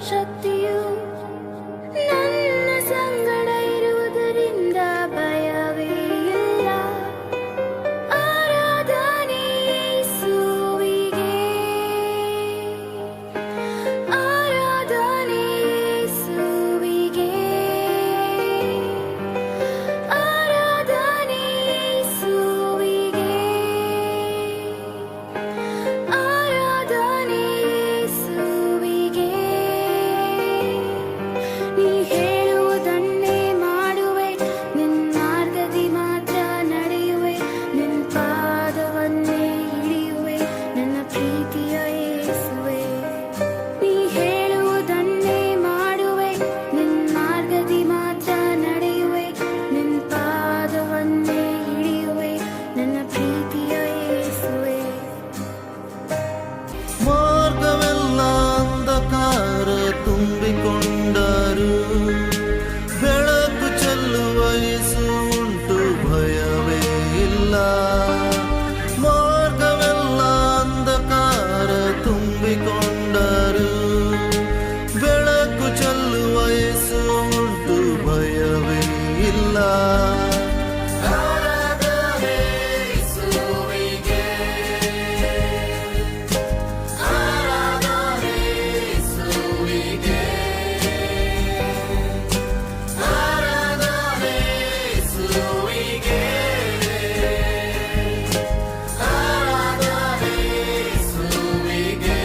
ಶಕ್ತಿಯು ನನ್ನ ಸಂಗಡ ಇರುವುದರಿಂದ ಭಯವೇ ಇಲ್ಲ. ಆರಾಧನೆ ಯೇಸುವಿಗೆ, ಆರಾಧನೆ ಯೇಸುವಿಗೆ, ಆರಾಧನೆ ಯೇಸುವಿಗೆ, ಆರಾಧನೆ ಯೇಸುವಿಗೆ. ನೀ ಹೇಳುವುದನ್ನೇ ಮಾಡುವೆ, ನಿನ್ನ ಮಾರ್ಗದಿ ಮಾತ್ರ ನಡೆಯುವೆ, ನಿನ್ನ ಪಾದವನ್ನೇ ಹಿಡಿಯುವೆ, ನನ್ನ ಪ್ರೀತಿಯ ಯೇಸುವೆ. ನೀ ಹೇಳುವುದನ್ನೇ ಮಾಡುವೆ, ನಿನ್ನ ಮಾರ್ಗದಿ ಮಾತ್ರ ನಡೆಯುವೆ, ನಿನ್ನ ಪಾದವನ್ನೇ ಹಿಡಿಯುವೆ, ನನ್ನ ಪ್ರೀತಿಯ ಯೇಸುವೆ. ಮಾರ್ಗವೆಲ್ಲ ಅಂಧಕಾರ ತುಂಬಿಕೊಂಡರು, ಬೆಳಕು ಚೆಲ್ಲುವ ಯೇಸು ಉಂಟು, ಭಯವೇ ಇಲ್ಲ. ಮಾರ್ಗವೆಲ್ಲ ಅಂಧಕಾರ ತುಂಬಿಕೊಂಡರು, ಬೆಳಕು ಚೆಲ್ಲುವ ಯೇಸು ಉಂಟು, ಭಯವೇ ಇಲ್ಲ. ಆರಾಧನೆ ಯೇಸುವಿಗೆ, ಆರಾಧನೆ ಯೇಸುವಿಗೆ, ಆರಾಧನೆ ಯೇಸುವಿಗೆ, ಆರಾಧನೆ ಯೇಸುವಿಗೆ.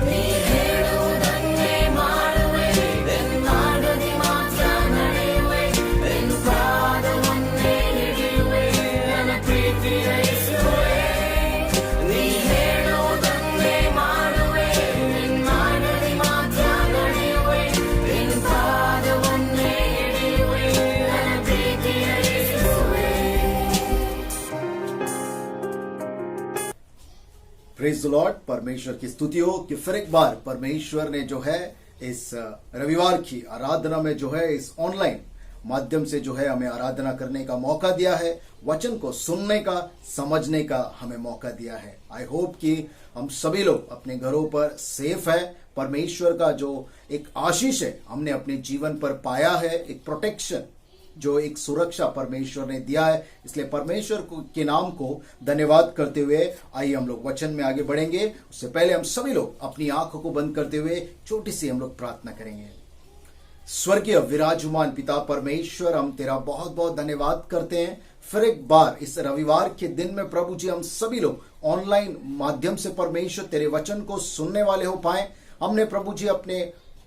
ನೀ ಹೇಳುವುದನ್ನೇ ಮಾಡುವೆ, ನಿನ್ನ ಮಾರ್ಗದಿ ಮಾತ್ರ ನಡೆಯುವೆ, ನಿನ್ನ ಪಾದವನ್ನೇ ಹಿಡಿಯುವೆ, ನನ್ನ ಪ್ರೀತಿಯ ಯೇಸುವೆ. ನೀ ಹೇಳುವುದನ್ನೇ ಮಾಡುವೆ, ನಿನ್ನ ಮಾರ್ಗದಿ ಮಾತ್ರ ನಡೆಯುವೆ, ನಿನ್ನ ಪಾದವನ್ನೇ ಹಿಡಿಯುವೆ, ನನ್ನ ಪ್ರೀತಿಯ ಯೇಸುವೆ. Praise the Lord. परमेश्वर की स्तुति हो कि फिर एक बार परमेश्वर ने जो है इस रविवार की आराधना में जो है इस ऑनलाइन माध्यम से जो है हमें आराधना करने का मौका दिया है, वचन को सुनने का, समझने का हमें मौका दिया है। आई होप कि हम सभी लोग अपने घरों पर सेफ है। परमेश्वर का जो एक आशीष है हमने अपने जीवन पर पाया है, एक प्रोटेक्शन, जो एक सुरक्षा परमेश्वर ने दिया है। इसलिए परमेश्वर के नाम को धन्यवाद करते हुए आइए हम लोग वचन में आगे बढ़ेंगे। उससे पहले हम सभी लोग अपनी आंखों को बंद करते हुए छोटी सी हम लोग प्रार्थना करेंगे। स्वर्गीय विराजमान पिता परमेश्वर, हम तेरा बहुत बहुत धन्यवाद करते हैं फिर एक बार इस रविवार के दिन में प्रभु जी हम सभी लोग ऑनलाइन माध्यम से परमेश्वर तेरे वचन को सुनने वाले हो पाए। हमने प्रभु जी अपने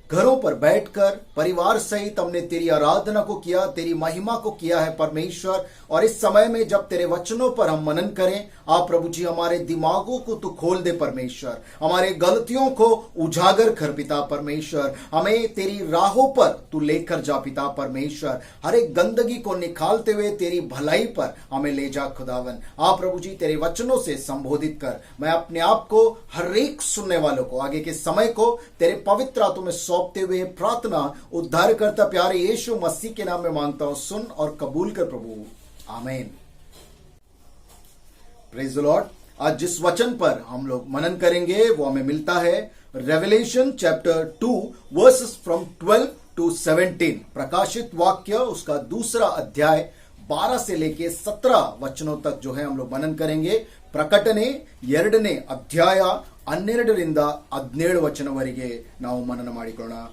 घरों पर बैठकर परिवार सहित हमने तेरी आराधना को किया, तेरी महिमा को किया है परमेश्वर। और इस समय में जब तेरे वचनों पर हम मनन करें, आप प्रभु जी हमारे दिमागों को तू खोल दे परमेश्वर, हमारे गलतियों को उजागर कर पिता परमेश्वर, हमें तेरी राहों पर तू लेकर जा पिता परमेश्वर, हर एक गंदगी को निकालते हुए तेरी भलाई पर हमें ले जा खुदावन। आप प्रभु जी तेरे वचनों से संबोधित कर। मैं अपने आप को, हर एक सुनने वालों को, आगे के समय को तेरे पवित्र हाथों में सौंपते हुए प्रार्थना उद्धारकर्ता प्यारे यीशु मसीह के नाम में मांगता हूं, सुन और कबूल कर प्रभु, आमीन। Praise the Lord. आज जिस वचन पर हम लोग मनन करेंगे वो हमें मिलता है revelation chapter 2 versus from 12 to 17। प्रकाशित वाक्य उसका दूसरा अध्याय 12 से लेके 17 वचनों तक जो है हम लोग मनन करेंगे। ಪ್ರಕಟಣೆ 2ನೇ ಅಧ್ಯಾಯ 12ರಿಂದ 17 ವಚನವರೆಗೆ ನಾವು मनन ಮಾಡಿಕೊಳ್ಳೋಣ।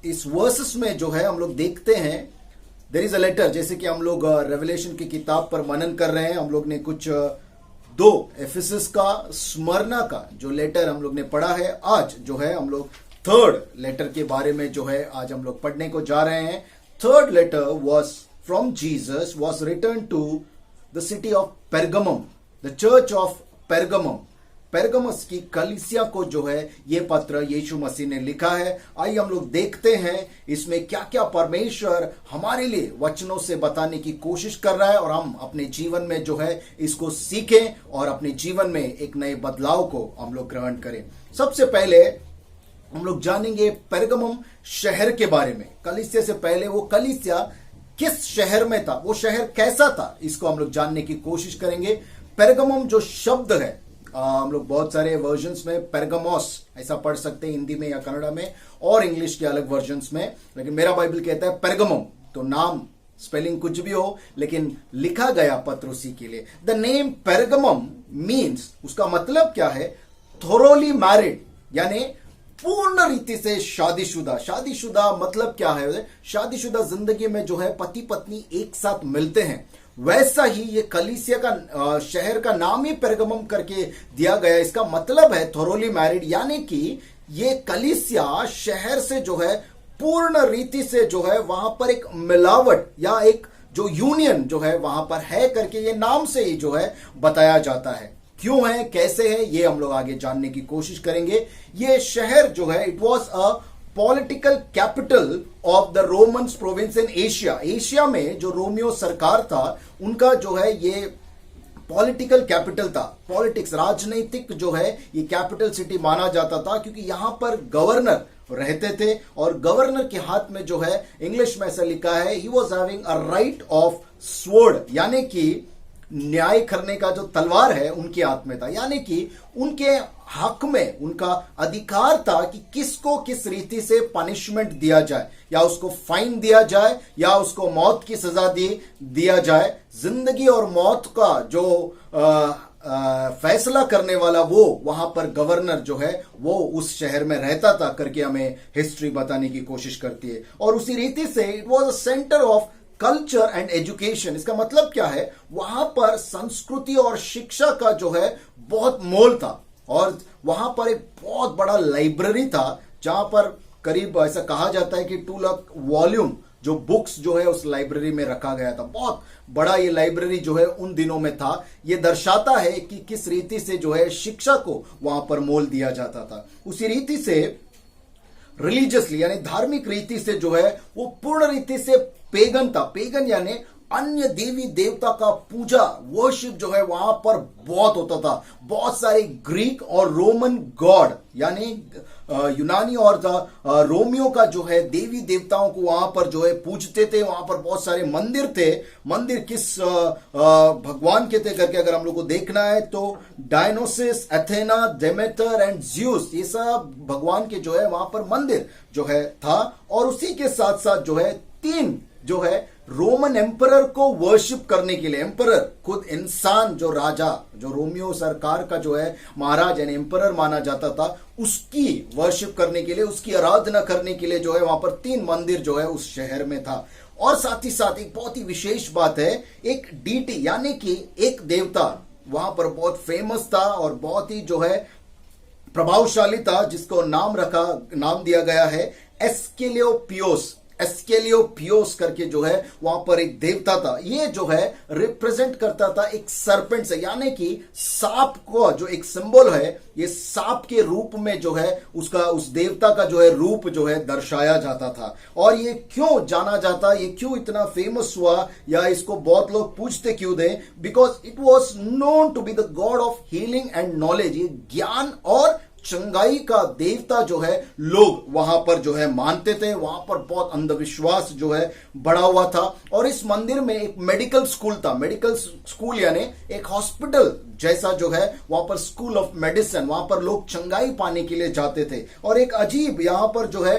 इस वर्सेस में जो है हम लोग देखते हैं देयर इज अ लेटर। जैसे कि हम लोग रेवलेशन की किताब पर मनन कर रहे हैं, हम लोग ने कुछ 2 एफिसस का, स्मरना का जो लेटर हम लोग ने पढ़ा है। आज जो है हम लोग 3rd लेटर के बारे में जो है आज हम लोग पढ़ने को जा रहे हैं। 3rd letter was from Jesus, was written to the city of Pergamum, the church of Pergamum। पेरगमस की कलीसिया को जो है ये पत्र यीशु मसीह ने लिखा है। आइए हम लोग देखते हैं इसमें क्या क्या परमेश्वर हमारे लिए वचनों से बताने की कोशिश कर रहा है और हम अपने जीवन में जो है इसको सीखें और अपने जीवन में एक नए बदलाव को हम लोग ग्रहण करें। सबसे पहले हम लोग जानेंगे पेरगमम शहर के बारे में। कलीसिया से पहले वो कलीसिया किस शहर में था, वो शहर कैसा था, इसको हम लोग जानने की कोशिश करेंगे। पेरगमम जो शब्द है हम लोग बहुत सारे वर्जन्स में पेरगमोस ऐसा पढ़ सकते हैं, हिंदी में या कन्नड़ा में, और इंग्लिश के अलग वर्जन्स में, लेकिन मेरा बाइबल कहता है पेरगमम। तो नाम स्पेलिंग कुछ भी हो, लेकिन लिखा गया पत्र उसी के लिए। द नेम पेरगमम मीन्स, उसका मतलब क्या है, थोरोली मैरिड, यानी पूर्ण रीति से शादीशुदा। शादीशुदा मतलब क्या है, शादीशुदा जिंदगी में जो है पति पत्नी एक साथ मिलते हैं। वैसा ही ये कलीसिया का शहर का नाम ही पेरगमम करके दिया गया। इसका मतलब है थोरोली मैरिड, यानी कि ये कलीसिया शहर से जो है पूर्ण रीति से जो है वहां पर एक मिलावट या एक जो यूनियन जो है वहां पर है करके ये नाम से ही जो है बताया जाता है। क्यों है, कैसे है, ये हम लोग आगे जानने की कोशिश करेंगे। ये शहर जो है, it was a political capital of the Romans province in Asia. Asia में जो रोमियो सरकार था उनका जो है ये पॉलिटिकल कैपिटल था। पॉलिटिक्स, राजनीतिक जो है ये कैपिटल सिटी माना जाता था, क्योंकि यहां पर गवर्नर रहते थे और गवर्नर के हाथ में जो है, इंग्लिश में ऐसा लिखा है, he was having a right of sword, यानी कि न्याय करने का जो तलवार है उनके हाथ में था। यानी कि उनके हक में उनका अधिकार था कि किसको किस रीति से पनिशमेंट दिया जाए, या उसको फाइन दिया जाए या उसको मौत की सजा दिया जाए। जिंदगी और मौत का जो फैसला करने वाला वो वहां पर गवर्नर जो है वो उस शहर में रहता था करके हमें हिस्ट्री बताने की कोशिश करती है। और उसी रीति से it was a centre of culture and education. इसका मतलब क्या है, वहां पर संस्कृति और शिक्षा का जो है बहुत मोल था, और वहां पर एक बहुत बड़ा लाइब्रेरी था, जहां पर करीब ऐसा कहा जाता है कि 2 लाख वॉल्यूम जो बुक्स जो है उस लाइब्रेरी में रखा गया था। बहुत बड़ा ये लाइब्रेरी जो है उन दिनों में था। ये दर्शाता है कि किस रीति से जो है शिक्षा को वहां पर मोल दिया जाता था। उसी रीति से रिलीजियसली यानी धार्मिक रीति से जो है वो पूर्ण रीति से पेगन था। पेगन यानी अन्य देवी देवता का पूजा, वर्शिप जो है वहां पर बहुत होता था। बहुत सारे ग्रीक और रोमन गॉड यानी यूनानी और रोमियो का जो है देवी देवताओं को वहां पर जो है पूजते थे। वहां पर बहुत सारे मंदिर थे। मंदिर किस भगवान के थे करके अगर हम लोग को देखना है तो डायनोसिस, एथेना, डेमेटर एंड ज्यूस, ये सब भगवान के जो है वहां पर मंदिर जो है था। और उसी के साथ साथ जो है 3 जो है रोमन एम्परर को वर्शिप करने के लिए, एम्परर खुद इंसान जो राजा, जो रोमियो सरकार का जो है महाराज यानी एम्परर माना जाता था, उसकी वर्शिप करने के लिए, उसकी आराधना करने के लिए जो है वहां पर 3 मंदिर जो है उस शहर में था। और साथ ही साथ एक बहुत ही विशेष बात है, एक डीटी यानी कि एक देवता वहां पर बहुत फेमस था और बहुत ही जो है प्रभावशाली था, जिसको नाम दिया गया है एस्केलियोपियोस। एस्केलियोपियोस करके जो है वहां पर एक देवता था। ये जो है रिप्रेजेंट करता था एक सरपेंट से, यानी कि सांप को जो एक सिंबल है, ये सांप के रूप में जो है उसका उस देवता का जो है रूप जो है दर्शाया जाता था। और ये क्यों जाना जाता, ये क्यों इतना फेमस हुआ या इसको बहुत लोग पूछते क्यों थे, because it was known to be the god of healing and knowledge. ये ज्ञान और चंगाई का देवता जो है लोग वहां पर जो है मानते थे। वहां पर बहुत अंधविश्वास जो है बढ़ा हुआ था। और इस मंदिर में एक मेडिकल स्कूल था। मेडिकल स्कूल यानी एक हॉस्पिटल जैसा जो है वहां पर स्कूल ऑफ मेडिसिन, वहां पर लोग चंगाई पाने के लिए जाते थे। और एक अजीब यहां पर जो है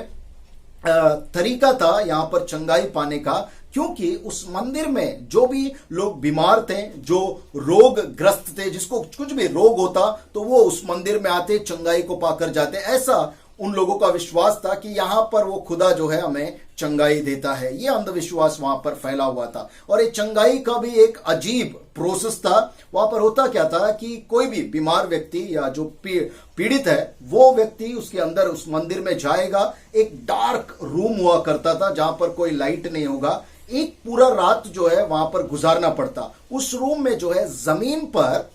तरीका था यहां पर चंगाई पाने का, क्योंकि उस मंदिर में जो भी लोग बीमार थे, जो रोग ग्रस्त थे, जिसको कुछ भी रोग होता तो वो उस मंदिर में आते, चंगाई को पाकर जाते। ऐसा उन लोगों का विश्वास था कि यहां पर वो खुदा जो है हमें चंगाई देता है। ये अंधविश्वास वहां पर फैला हुआ था। और ये चंगाई का भी एक अजीब प्रोसेस था। वहां पर होता क्या था कि कोई भी बीमार व्यक्ति या जो पीड़ित है वो व्यक्ति उसके अंदर उस मंदिर में जाएगा। एक डार्क रूम हुआ करता था जहां पर कोई लाइट नहीं होगा। एक पूरा रात जो है वहां पर गुजारना पड़ता। उस रूम में जो है जमीन पर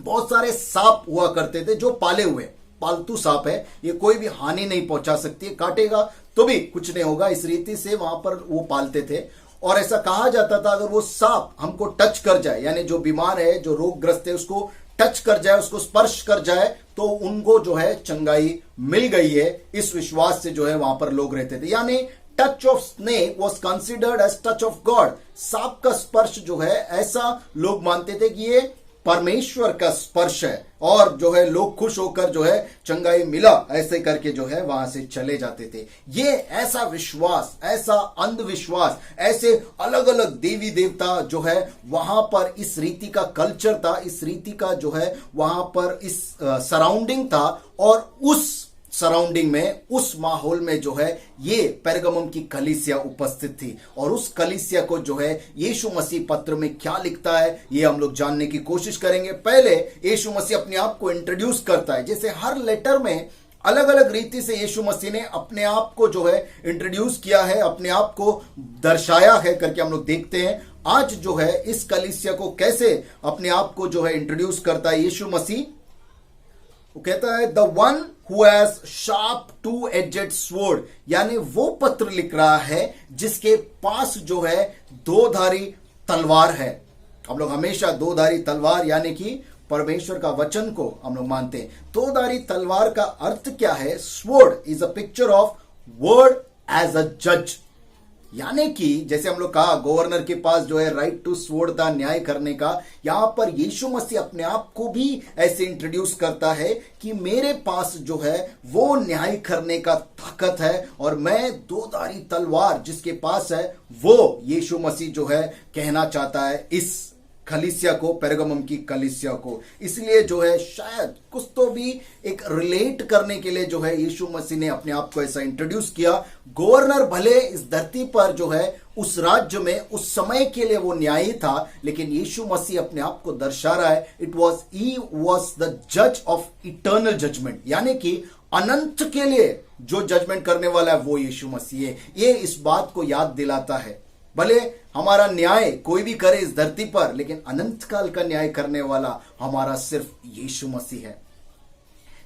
बहुत सारे सांप हुआ करते थे, जो पाले हुए पालतू सांप है। ये कोई भी हानि नहीं पहुंचा सकती है, काटेगा तो भी कुछ नहीं होगा, इस रीति से वहां पर वो पालते थे। और ऐसा कहा जाता था अगर वो सांप हमको टच कर जाए, यानी जो बीमार है, जो रोगग्रस्त है, उसको टच कर जाए, उसको स्पर्श कर जाए, तो उनको जो है चंगाई मिल गई है। इस विश्वास से जो है वहां पर लोग रहते थे। यानी touch of snake was considered as touch of god. सांप का स्पर्श जो है ऐसा लोग मानते थे कि ये परमेश्वर का स्पर्श है और जो है लोग खुश होकर जो है चंगाई मिला ऐसे करके जो है वहां से चले जाते थे। ये ऐसा विश्वास, ऐसा अंधविश्वास, ऐसे अलग अलग देवी देवता जो है वहां पर इस रीति का कल्चर था, इस रीति का जो है वहां पर इस सराउंडिंग था और उस सराउंडिंग में, उस माहौल में जो है ये पेरगमुम की कलीसिया उपस्थित थी। और उस कलीसिया को जो है यीशु मसीह पत्र में क्या लिखता है ये हम लोग जानने की कोशिश करेंगे। पहले यीशु मसीह अपने आप को इंट्रोड्यूस करता है, जैसे हर लेटर में अलग अलग रीति से यीशु मसीह ने अपने आप को जो है इंट्रोड्यूस किया है, अपने आप को दर्शाया है करके हम लोग देखते हैं। आज जो है इस कलीसिया को कैसे अपने आप को जो है इंट्रोड्यूस करता है यीशु मसीह। वो कहता है the one who has sharp two edged sword, यानी वो पत्र लिख रहा है जिसके पास जो है दो धारी तलवार है। हम लोग हमेशा दो धारी तलवार यानी कि परमेश्वर का वचन को हम लोग मानते हैं। दो धारी तलवार का अर्थ क्या है? Sword is a picture of word as a जज, यानी कि जैसे हम लोग कहा गवर्नर के पास जो है राइट टू स्वॉर्ड था न्याय करने का, यहां पर यीशु मसीह अपने आप को भी ऐसे इंट्रोड्यूस करता है कि मेरे पास जो है वो न्याय करने का ताकत है और मैं दो धारी तलवार जिसके पास है वो यीशु मसीह जो है कहना चाहता है इस कलीसिया को, पेरगमुम की कलीसिया को। इसलिए जो है शायद कुछ तो भी एक रिलेट करने के लिए जो है यीशु मसीह ने अपने आप को ऐसा इंट्रोड्यूस किया। गवर्नर भले इस धरती पर जो है उस राज्य में उस समय के लिए वो न्यायी था, लेकिन यीशु मसीह अपने आप को दर्शा रहा है ही वॉज द जज ऑफ इटर्नल जजमेंट, यानी कि अनंत के लिए जो जजमेंट करने वाला है वो यीशु मसीह है। ये इस बात को याद दिलाता है भले हमारा न्याय कोई भी करे इस धरती पर, लेकिन अनंत काल का न्याय करने वाला हमारा सिर्फ यीशु मसीह है।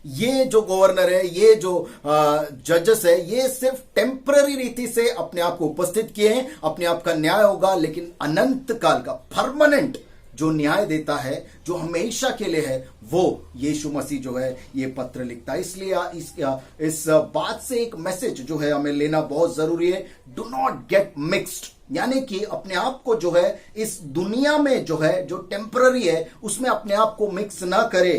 ये जो गवर्नर है, ये जो जजेस है, ये सिर्फ टेम्पररी रीति से अपने आप को उपस्थित किए हैं, अपने आप का न्याय होगा, लेकिन अनंत काल का परमानेंट जो न्याय देता है, जो हमेशा के लिए है, वो यीशु मसीह जो है ये पत्र लिखता है। इसलिए इस बात से एक मैसेज जो है हमें लेना बहुत जरूरी है, डू नॉट गेट मिक्स्ड, यानी कि अपने आप को जो है इस दुनिया में जो है जो टेम्पररी है उसमें अपने आप को मिक्स ना करे,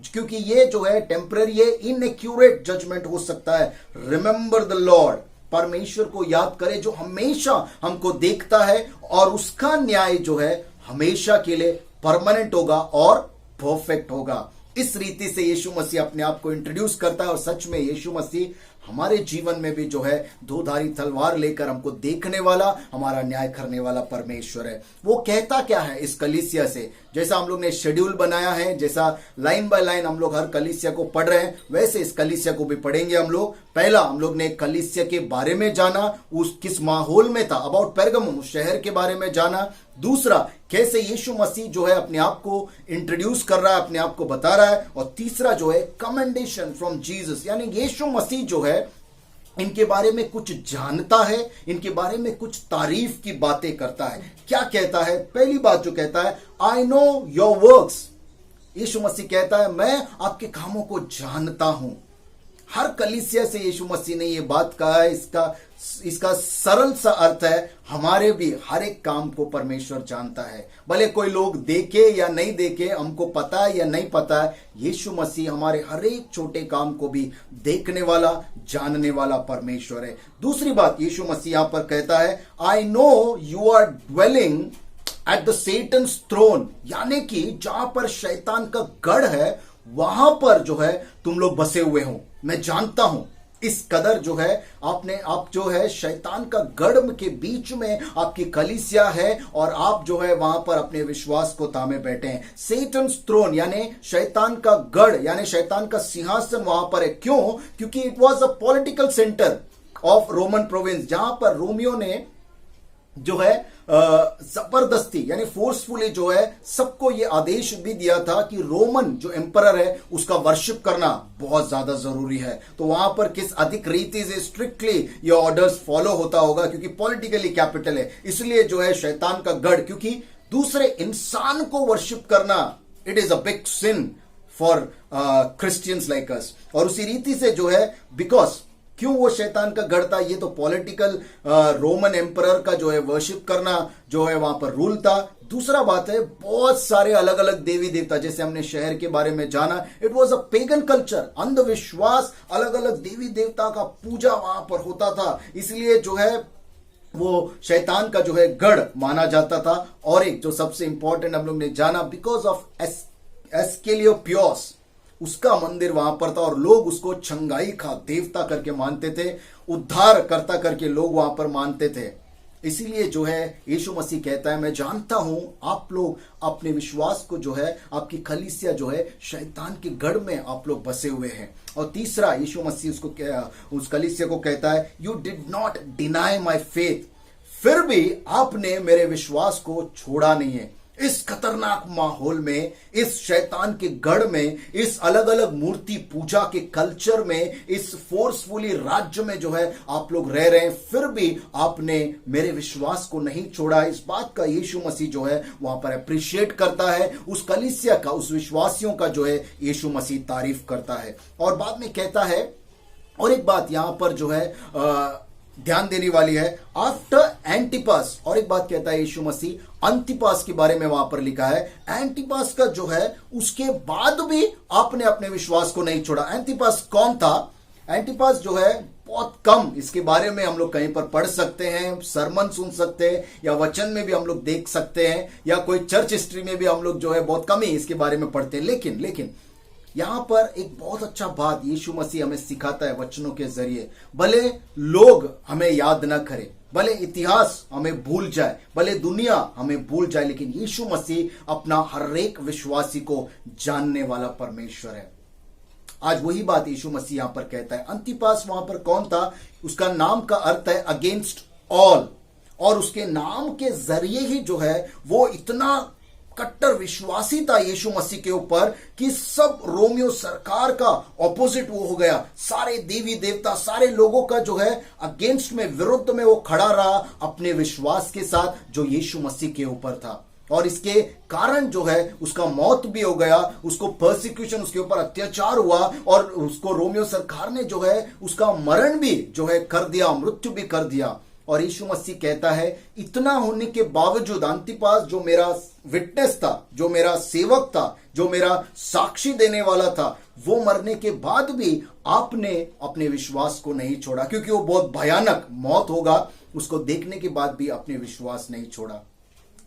क्योंकि ये जो है टेम्पररी है, इनएक्यूरेट जजमेंट हो सकता है। रिमेंबर द लॉर्ड, परमेश्वर को याद करे जो हमेशा हमको देखता है और उसका न्याय जो है हमेशा के लिए परमानेंट होगा और परफेक्ट होगा। इस रीति से यीशु मसीह अपने आप को इंट्रोड्यूस करता है और सच में यीशु मसीह हमारे जीवन में भी जो है दो धारी तलवार लेकर हमको देखने वाला, हमारा न्याय करने वाला परमेश्वर है। वो कहता क्या है इस कलीसिया से, जैसा हम लोग ने शेड्यूल बनाया है, जैसा लाइन बाय लाइन हम लोग हर कलीसिया को पढ़ रहे हैं, वैसे इस कलीसिया को भी पढ़ेंगे हम लोग। पहला हम लोग ने कलीसिया के बारे में जाना, उस किस माहौल में था, अबाउट पेरगमुम शहर के बारे में जाना। दूसरा, कैसे यीशु मसीह जो है अपने आप को इंट्रोड्यूस कर रहा है, अपने आप को बता रहा है। और तीसरा जो है कमेंडेशन फ्रॉम जीसस, यानी यीशु मसीह जो है इनके बारे में कुछ जानता है, इनके बारे में कुछ तारीफ की बातें करता है। क्या कहता है? पहली बात जो कहता है, आई नो योर वर्क्स। यीशु मसीह कहता है मैं आपके कामों को जानता हूं। हर कलीसिया से यीशु मसीह ने ये बात कहा है। इसका सरल सा अर्थ है, हमारे भी हर एक काम को परमेश्वर जानता है, भले कोई लोग देखे या नहीं देखे, हमको पता है या नहीं पता है, यीशु मसीह हमारे हर एक छोटे काम को भी देखने वाला, जानने वाला परमेश्वर है। दूसरी बात यीशु मसीह यहां पर कहता है, I know you are dwelling at the Satan's throne, यानी कि जहां पर शैतान का गढ़ है वहां पर जो है तुम लोग बसे हुए हो। मैं जानता हूं इस कदर जो है आप जो है शैतान का गढ़ के बीच में आपकी कलीसिया है और आप जो है वहां पर अपने विश्वास को थामे बैठे हैं। सेटन्स थ्रोन यानी शैतान का गढ़, यानी शैतान का सिंहासन वहां पर है। क्यों? क्योंकि it was a political centre of Roman province, जहां पर रोमियो ने जो है जबरदस्ती यानी फोर्सफुली जो है सबको ये आदेश भी दिया था कि रोमन जो एम्परर है उसका वर्शिप करना बहुत ज्यादा जरूरी है। तो वहां पर किस अधिक रीति से स्ट्रिक्टली ये ऑर्डर्स फॉलो होता होगा, क्योंकि पॉलिटिकली कैपिटल है, इसलिए जो है शैतान का गढ़, क्योंकि दूसरे इंसान को वर्शिप करना it is a big sin for Christians like us. और उसी रीति से जो है बिकॉज क्यों वो शैतान का गढ़ था, ये तो पॉलिटिकल रोमन एम्परर का जो है वर्शिप करना जो है वहां पर रूल था। दूसरा बात है, बहुत सारे अलग अलग देवी देवता, जैसे हमने शहर के बारे में जाना, it was a pagan culture, अंधविश्वास, अलग अलग देवी देवता का पूजा वहां पर होता था, इसलिए जो है वो शैतान का जो है गढ़ माना जाता था। और एक जो सबसे इंपॉर्टेंट हम लोग ने जाना, बिकॉज ऑफ एस्केलियोपियोस, उसका मंदिर वहां पर था और लोग उसको छंगाई का देवता करके मानते थे, उद्धार करता करके लोग वहां पर मानते थे। इसीलिए जो है यीशु मसीह कहता है, मैं जानता हूं आप लोग अपने विश्वास को जो है, आपकी कलीसिया जो है शैतान के गढ़ में आप लोग बसे हुए हैं। और तीसरा, यीशु मसीह उस कलीसिया को कहता है, you did not deny my faith, फिर भी आपने मेरे विश्वास को छोड़ा नहीं है। इस खतरनाक माहौल में, इस शैतान के गढ़ में, इस अलग अलग मूर्ति पूजा के कल्चर में, इस फोर्सफुली राज्य में जो है आप लोग रह रहे हैं, फिर भी आपने मेरे विश्वास को नहीं छोड़ा। इस बात का यीशु मसीह जो है वहां पर अप्रिशिएट करता है, उस कलीसिया का, उस विश्वासियों का जो है यीशु मसीह तारीफ करता है। और बाद में कहता है, और एक बात यहां पर जो है ध्यान देने वाली है, आफ्टर एंटिपास, और एक बात कहता है यीशु मसीह अंतिपास के बारे में, वहां पर लिखा है एंटिपास का जो है उसके बाद भी आपने अपने विश्वास को नहीं छोड़ा। एंटिपास कौन था? एंटिपास जो है बहुत कम इसके बारे में हम लोग कहीं पर पढ़ सकते हैं, सरमन सुन सकते हैं, या वचन में भी हम लोग देख सकते हैं, या कोई चर्च हिस्ट्री में भी हम लोग जो है बहुत कम ही इसके बारे में पढ़ते हैं। लेकिन यहां पर एक बहुत अच्छा बात यीशु मसीह हमें सिखाता है वचनों के जरिए। भले लोग हमें याद ना करें, भले इतिहास हमें भूल जाए, भले दुनिया हमें भूल जाए, लेकिन यीशु मसीह अपना हर एक विश्वासी को जानने वाला परमेश्वर है। आज वही बात यीशु मसीह यहां पर कहता है। अंतिपास वहां पर कौन था? उसका नाम का अर्थ है अगेंस्ट ऑल, और उसके नाम के जरिए ही जो है वो इतना कट्टर विश्वासी था यीशु मसीह के ऊपर कि सब रोमियो सरकार का ऑपोजिट वो हो गया। सारे देवी देवता, सारे लोगों का जो है अगेंस्ट में, विरुद्ध में वो खड़ा रहा अपने विश्वास के साथ जो यीशु मसीह के ऊपर था। और इसके कारण जो है उसका मौत भी हो गया, उसको पर्सिक्यूशन, उसके ऊपर अत्याचार हुआ, और उसको रोमियो सरकार ने जो है उसका मरण भी जो है कर दिया, मृत्यु भी कर दिया। और यीशु मसीह कहता है, इतना होने के बावजूद अंतिपास जो मेरा विटनेस था, जो मेरा सेवक था, जो मेरा साक्षी देने वाला था, वो मरने के बाद भी आपने अपने विश्वास को नहीं छोड़ा, क्योंकि वो बहुत भयानक मौत होगा, उसको देखने के बाद भी अपने विश्वास नहीं छोड़ा।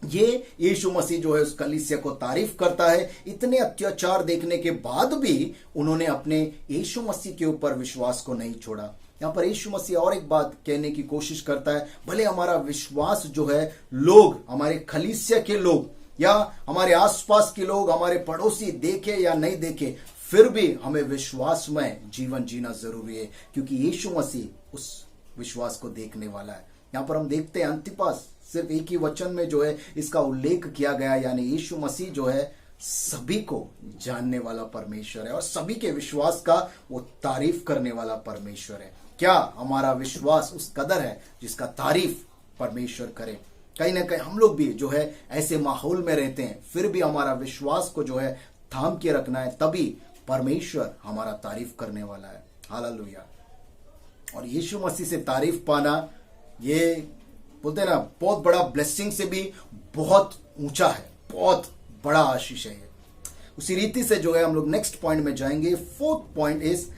ये यीशु मसीह जो है उस कलीसिया को तारीफ करता है। इतने अत्याचार देखने के बाद भी उन्होंने अपने यीशु मसीह के ऊपर विश्वास को नहीं छोड़ा। यहां पर यीशु मसीह और एक बात कहने की कोशिश करता है, भले हमारा विश्वास जो है लोग, हमारे कलीसिया के लोग या हमारे आसपास के लोग, हमारे पड़ोसी देखे या नहीं देखे, फिर भी हमें विश्वास में जीवन जीना जरूरी है, क्योंकि यीशु मसीह उस विश्वास को देखने वाला है। यहां पर हम देखते हैं अंतिपास, सिर्फ एक ही वचन में जो है इसका उल्लेख किया गया, यानी यीशु मसीह जो है सभी को जानने वाला परमेश्वर है और सभी के विश्वास का वो तारीफ करने वाला परमेश्वर है। क्या हमारा विश्वास उस कदर है जिसका तारीफ परमेश्वर करे? कहीं ना कहीं हम लोग भी जो है ऐसे माहौल में रहते हैं, फिर भी हमारा विश्वास को जो है थाम के रखना है, तभी परमेश्वर हमारा तारीफ करने वाला है। हालेलुया। और यीशु मसीह से तारीफ पाना, ये बोलते हैं ना, बहुत बड़ा ब्लेसिंग से भी बहुत ऊंचा है, बहुत बड़ा आशीष है। उसी रीति से जो है हम लोग नेक्स्ट पॉइंट में जाएंगे। Fourth point is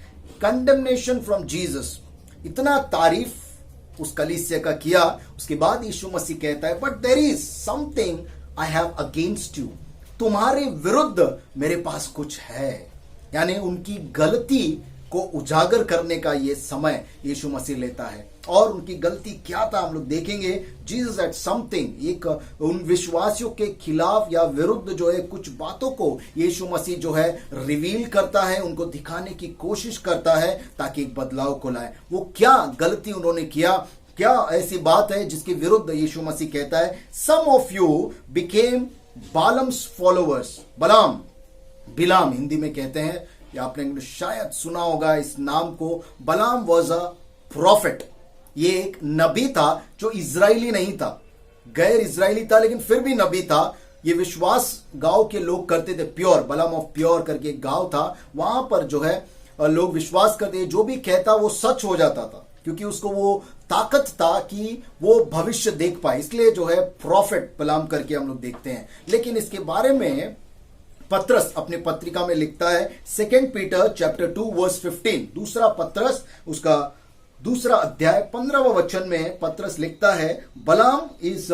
condemnation from Jesus. इतना तारीफ उस कलीसिया का किया, उसके बाद यीशु मसीह कहता है, but there is something I have against you. तुम्हारे विरुद्ध मेरे पास कुछ है, यानी उनकी गलती को उजागर करने का ये समय यीशु मसीह लेता है। और उनकी गलती क्या था हम लोग देखेंगे। जीसस एट समथिंग, एक उन विश्वासियों के खिलाफ या विरुद्ध जो है कुछ बातों को यीशु मसीह जो है रिवील करता है, उनको दिखाने की कोशिश करता है ताकि एक बदलाव को लाए। वो क्या गलती उन्होंने किया, क्या ऐसी बात है जिसके विरुद्ध यीशु मसीह कहता है, सम ऑफ यू बिकेम बालम्स फॉलोअर्स। बिलाम हिंदी में कहते हैं, या आपने शायद सुना होगा इस नाम को। बलाम वॉज अ प्रॉफिट। ये एक नबी था जो इजरायली नहीं था, गैर इजरायली था, लेकिन फिर भी नबी था। ये विश्वास गांव के लोग करते थे, प्योर, बलाम ऑफ प्योर करके एक गांव था, वहां पर जो है लोग विश्वास करते, जो भी कहता वो सच हो जाता था। क्योंकि उसको वो ताकत था कि वो भविष्य देख पाए, इसलिए जो है प्रॉफिट बलाम करके हम लोग देखते हैं। लेकिन इसके बारे में पत्रस अपनी पत्रिका में लिखता है, 2 पीटर चैप्टर 2 वर्स 15, दूसरा पत्रस उसका दूसरा अध्याय 15वां वचन में पत्रस लिखता है, बलाम इज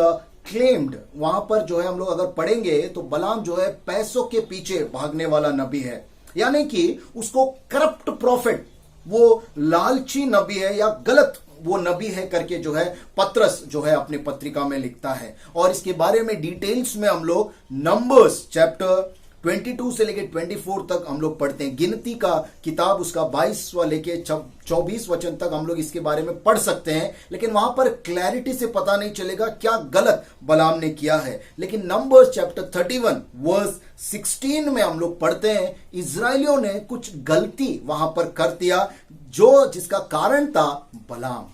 क्लेम्ड। वहां पर जो है हम लोग अगर पढ़ेंगे तो बलाम जो है पैसों के पीछे भागने वाला नबी है, यानी कि उसको करप्ट प्रॉफिट, वो लालची नबी है या गलत वो नबी है करके जो है पत्रस जो है अपनी पत्रिका में लिखता है। और इसके बारे में डिटेल्स में हम लोग नंबर्स चैप्टर 22 से लेके 24 तक हम लोग पढ़ते हैं। गिनती का किताब उसका 22वां लेके 24 वचन तक हम लोग इसके बारे में पढ़ सकते हैं, लेकिन वहां पर क्लैरिटी से पता नहीं चलेगा क्या गलत बलाम ने किया है। लेकिन नंबर्स चैप्टर 31 वर्स 16 में हम लोग पढ़ते हैं, इजराइलियों ने कुछ गलती वहां पर कर दिया जो जिसका कारण था बलाम।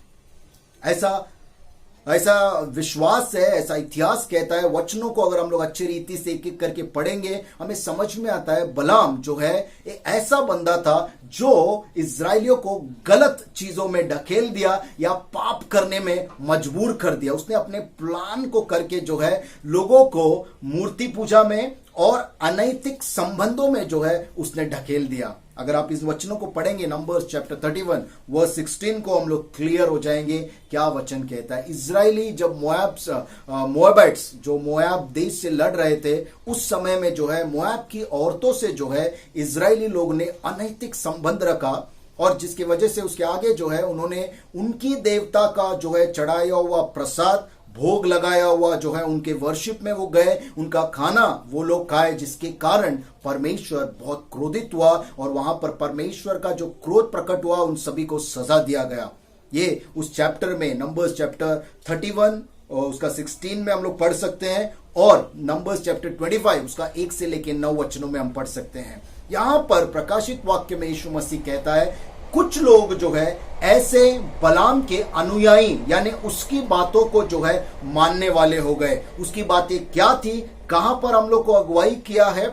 ऐसा विश्वास है, ऐसा इतिहास कहता है। वचनों को अगर हम लोग अच्छी रीति से एक एक करके पढ़ेंगे हमें समझ में आता है बलाम जो है एक ऐसा बंदा था जो इजराइलियों को गलत चीजों में ढकेल दिया या पाप करने में मजबूर कर दिया। उसने अपने प्लान को करके जो है लोगों को मूर्ति पूजा में और अनैतिक संबंधों में जो है उसने ढकेल दिया। अगर आप इस वचनों को पढ़ेंगे नंबर्स चैप्टर 31 वर्स 16 को हम लोग क्लियर हो जाएंगे क्या वचन कहता है। इजरायली जब मोआबिट्स जो मोआब देश से लड़ रहे थे उस समय में जो है मोआब की औरतों से जो है इजरायली लोग ने अनैतिक संबंध रखा, और जिसकी वजह से उसके आगे जो है उन्होंने उनकी देवता का जो है चढ़ाया हुआ प्रसाद भोग लगाया हुआ जो है उनके वर्शिप में वो गए, उनका खाना वो लोग खाए, जिसके कारण परमेश्वर बहुत क्रोधित हुआ और वहां पर परमेश्वर का जो क्रोध प्रकट हुआ उन सभी को सजा दिया गया। ये उस चैप्टर में नंबर्स चैप्टर 31 और उसका 16 में हम लोग पढ़ सकते हैं, और नंबर्स चैप्टर 25 उसका 1 से लेकर 9 वचनों में हम पढ़ सकते हैं। यहां पर प्रकाशित वाक्य में यीशु मसीह कहता है कुछ लोग जो है ऐसे बलाम के अनुयायी यानी उसकी बातों को जो है मानने वाले हो गए। उसकी बातें क्या थी, कहां पर हम लोग को अगुवाई किया है।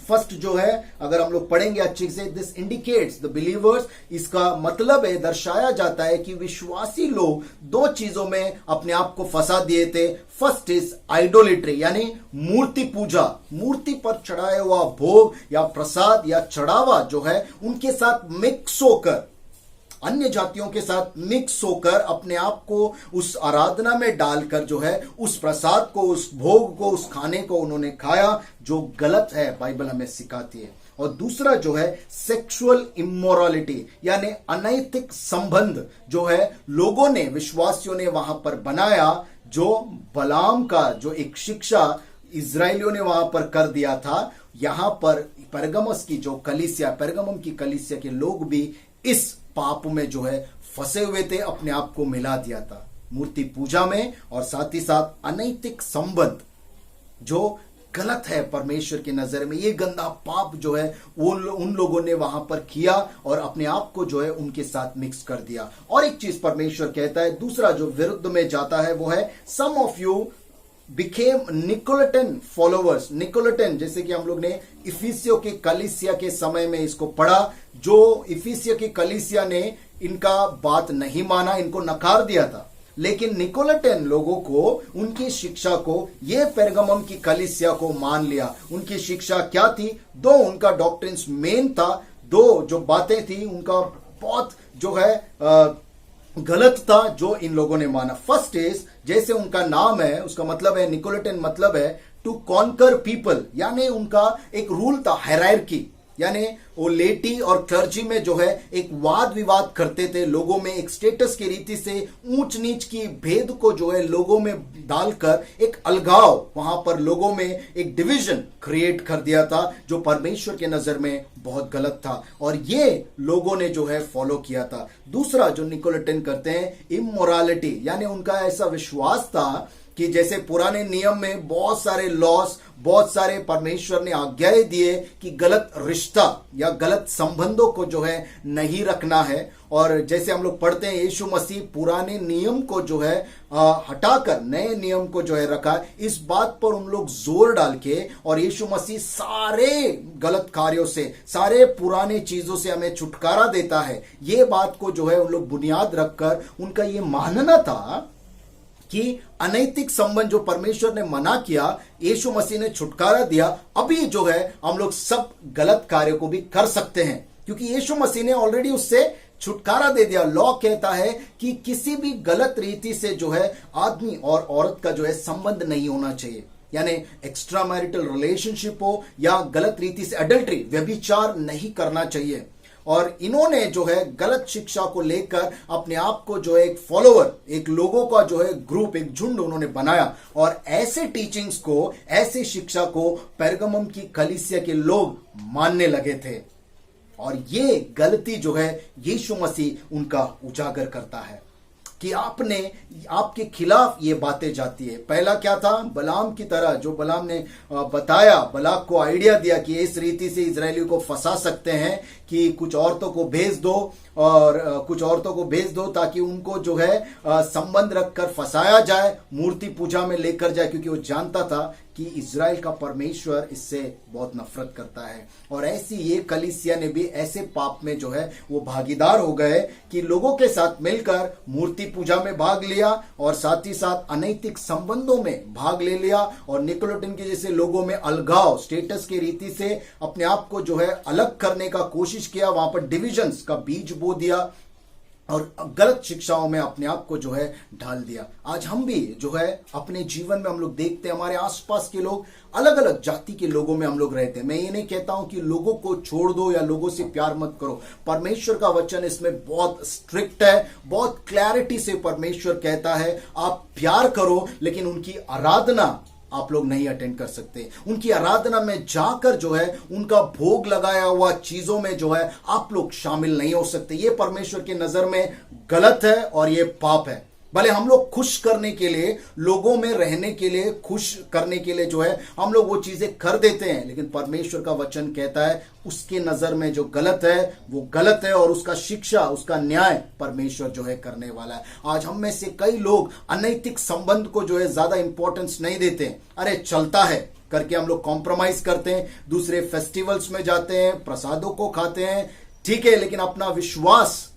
फर्स्ट जो है अगर हम लोग पढ़ेंगे अच्छे से, दिस इंडिकेट्स द बिलीवर्स, इसका मतलब है दर्शाया जाता है कि विश्वासी लोग दो चीजों में अपने आप को फंसा दिए थे। फर्स्ट इज आइडोलिट्री यानी मूर्ति पूजा, मूर्ति पर चढ़ाया हुआ भोग या प्रसाद या चढ़ावा जो है उनके साथ मिक्स होकर, अन्य जातियों के साथ मिक्स होकर अपने आप को उस आराधना में डालकर जो है उस प्रसाद को, उस भोग को, उस खाने को उन्होंने खाया जो गलत है, बाइबल हमें सिखाती है। और दूसरा जो है सेक्सुअल इमोरालिटी यानी अनैतिक संबंध जो है लोगों ने, विश्वासियों ने वहां पर बनाया, जो बलाम का जो एक शिक्षा इजरायलियों ने वहां पर कर दिया था। यहां पर पेरगमस की जो कलीसिया, पेरगमम की कलीसिया के लोग भी इस पाप में जो है फंसे हुए थे, अपने आप को मिला दिया था मूर्ति पूजा में, और साथ ही साथ अनैतिक संबंध जो गलत है परमेश्वर की नजर में। ये गंदा पाप जो है उन लोगों ने वहां पर किया और अपने आप को जो है उनके साथ मिक्स कर दिया। और एक चीज परमेश्वर कहता है, दूसरा जो विरुद्ध में जाता है वो है सम ऑफ यू बिकेम निकोलेटन फॉलोवर्स। निकोलेटन जैसे कि हम लोग ने इफिसियों के कलीसिया के समय में इसको पढ़ा, जो इफिसियों की कलीसिया ने इनका बात नहीं माना, इनको नकार दिया था। लेकिन निकोलेटन लोगों को, उनकी शिक्षा को, ये पेरगमम की कलीसिया को मान लिया। उनकी शिक्षा क्या थी, दो उनका डॉक्ट्रिन्स मेन था, दो जो बातें थी उनका बहुत जो है गलत था जो इन लोगों ने माना। फर्स्ट इज, जैसे उनका नाम है उसका मतलब है, निकोलेटन मतलब है टू कॉन्कर पीपल, यानी उनका एक रूल था हायरार्की, यानी वो लेटी और क्लर्जी में जो है एक वाद विवाद करते थे, लोगों में एक स्टेटस की रीति से ऊंच नीच की भेद को जो है लोगों में डालकर एक अलगाव, वहां पर लोगों में एक डिवीजन क्रिएट कर दिया था जो परमेश्वर के नजर में बहुत गलत था, और ये लोगों ने जो है फॉलो किया था। दूसरा जो निकोलेटन करते हैं इमोरालिटी, यानी उनका ऐसा विश्वास था कि जैसे पुराने नियम में बहुत सारे लॉस, बहुत सारे परमेश्वर ने आज्ञाएं दिए कि गलत रिश्ता या गलत संबंधों को जो है नहीं रखना है। और जैसे हम लोग पढ़ते हैं यीशु मसीह पुराने नियम को जो है हटाकर नए नियम को जो है रखा, इस बात पर उन लोग जोर डाल के, और यीशु मसीह सारे गलत कार्यों से, सारे पुराने चीजों से हमें छुटकारा देता है, ये बात को जो है उन लोग बुनियाद रखकर उनका ये मानना था कि अनैतिक संबंध जो परमेश्वर ने मना किया, यीशु मसीह ने छुटकारा दिया, अभी जो है हम लोग सब गलत कार्यों को भी कर सकते हैं क्योंकि यीशु मसीह ने ऑलरेडी उससे छुटकारा दे दिया। लॉ कहता है कि किसी भी गलत रीति से जो है आदमी और औरत का जो है संबंध नहीं होना चाहिए, यानी एक्स्ट्रा मैरिटल रिलेशनशिप हो या गलत रीति से अडल्ट्री, व्यभिचार नहीं करना चाहिए। और इन्होंने जो है गलत शिक्षा को लेकर अपने आप को जो है एक फॉलोअर, एक लोगों का जो है ग्रुप, एक झुंड उन्होंने बनाया, और ऐसे टीचिंग्स को, ऐसे शिक्षा को पेरगमम की कलीसिया के लोग मानने लगे थे। और ये गलती जो है यीशु मसीह उनका उजागर करता है कि आपके खिलाफ ये बातें जाती है। पहला क्या था? बलाम की तरह, जो बलाम ने बताया, बलाक को आइडिया दिया कि इस रीति से इजरायलियों को फंसा सकते हैं कि कुछ औरतों को भेज दो, और कुछ औरतों को भेज दो ताकि उनको जो है संबंध रखकर फंसाया जाए, मूर्ति पूजा में लेकर जाए, क्योंकि वो जानता था कि इजराइल का परमेश्वर इससे बहुत नफरत करता है। और ऐसी ये कलीसिया ने भी ऐसे पाप में जो है वो भागीदार हो गए कि लोगों के साथ मिलकर मूर्ति पूजा में भाग लिया और साथ ही साथ अनैतिक संबंधों में भाग ले लिया, और निकोलाइटन के जैसे लोगों में अलगाव, स्टेटस की रीति से अपने आप को जो है अलग करने का कोशिश किया, वहां पर डिविजन्स का बीज बो दिया और गलत शिक्षाओं में अपने आप को जो है ढाल दिया। आज हम भी जो है अपने जीवन में हम लोग देखते हैं, हमारे आसपास के लोग, अलग अलग जाति के लोगों में हम लोग रहते हैं। मैं ये नहीं कहता हूं कि लोगों को छोड़ दो या लोगों से प्यार मत करो, परमेश्वर का वचन इसमें बहुत स्ट्रिक्ट है, बहुत क्लैरिटी से परमेश्वर कहता है आप प्यार करो, लेकिन उनकी आराधना आप लोग नहीं अटेंड कर सकते। उनकी आराधना में जाकर जो है उनका भोग लगाया हुआ चीजों में जो है आप लोग शामिल नहीं हो सकते। ये परमेश्वर की नजर में गलत है और ये पाप है। भले हम लोग खुश करने के लिए, लोगों में रहने के लिए, खुश करने के लिए जो है हम लोग वो चीजें कर देते हैं, लेकिन परमेश्वर का वचन कहता है उसके नजर में जो गलत है वो गलत है, और उसका शिक्षा, उसका न्याय परमेश्वर जो है करने वाला है। आज हम में से कई लोग अनैतिक संबंध को जो है ज्यादा इंपॉर्टेंस नहीं देते। अरे चलता है करके हम लोग कॉम्प्रोमाइज करते हैं, दूसरे फेस्टिवल्स में जाते हैं, प्रसादों को खाते हैं, ठीक है, लेकिन अपना विश्वास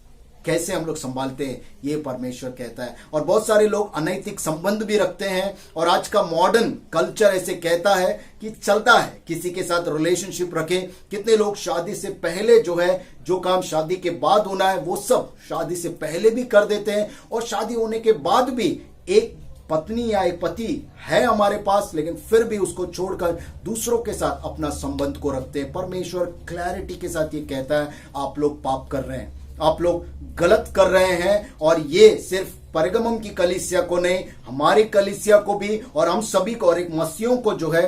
कैसे हम लोग संभालते हैं ये परमेश्वर कहता है। और बहुत सारे लोग अनैतिक संबंध भी रखते हैं, और आज का मॉडर्न कल्चर ऐसे कहता है कि चलता है किसी के साथ रिलेशनशिप रखें। कितने लोग शादी से पहले जो है, जो काम शादी के बाद होना है वो सब शादी से पहले भी कर देते हैं, और शादी होने के बाद भी एक पत्नी या एक पति है हमारे पास, लेकिन फिर भी उसको छोड़कर दूसरों के साथ अपना संबंध को रखते हैं। परमेश्वर क्लैरिटी के साथ ये कहता है आप लोग पाप कर रहे हैं, आप लोग गलत कर रहे हैं। और ये सिर्फ परगमम की कलीसिया को नहीं, हमारी कलीसिया को भी, और हम सभी को, और एक मसीहों को जो है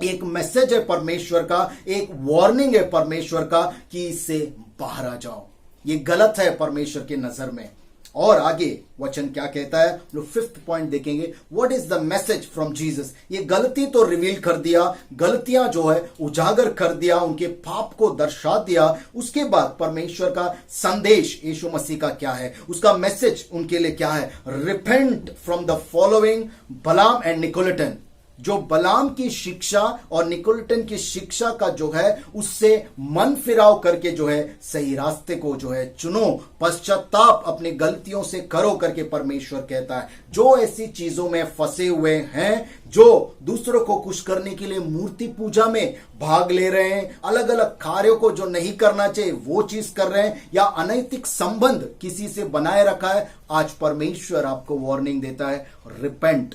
एक मैसेज है परमेश्वर का, एक वार्निंग है परमेश्वर का कि इससे बाहर आ जाओ। ये गलत है परमेश्वर की नजर में। और आगे वचन क्या कहता है, लोग 5th पॉइंट देखेंगे, what is the message from Jesus. ये गलती तो रिवील कर दिया, गलतियां जो है उजागर कर दिया, उनके पाप को दर्शा दिया। उसके बाद परमेश्वर का संदेश यीशु मसीह का क्या है, उसका मैसेज उनके लिए क्या है। रिपेंट फ्रॉम द फॉलोइंग बलाम एंड निकोलाइटन। जो बलाम की शिक्षा और निकोलाइटन की शिक्षा का जो है उससे मन फिराव करके जो है सही रास्ते को जो है चुनो, पश्चाताप अपनी गलतियों से करो करके परमेश्वर कहता है। जो ऐसी चीजों में फंसे हुए हैं, जो दूसरों को खुश करने के लिए मूर्ति पूजा में भाग ले रहे हैं, अलग अलग कार्यों को जो नहीं करना चाहिए वो चीज कर रहे हैं, या अनैतिक संबंध किसी से बनाए रखा है, आज परमेश्वर आपको वार्निंग देता है, रिपेंट,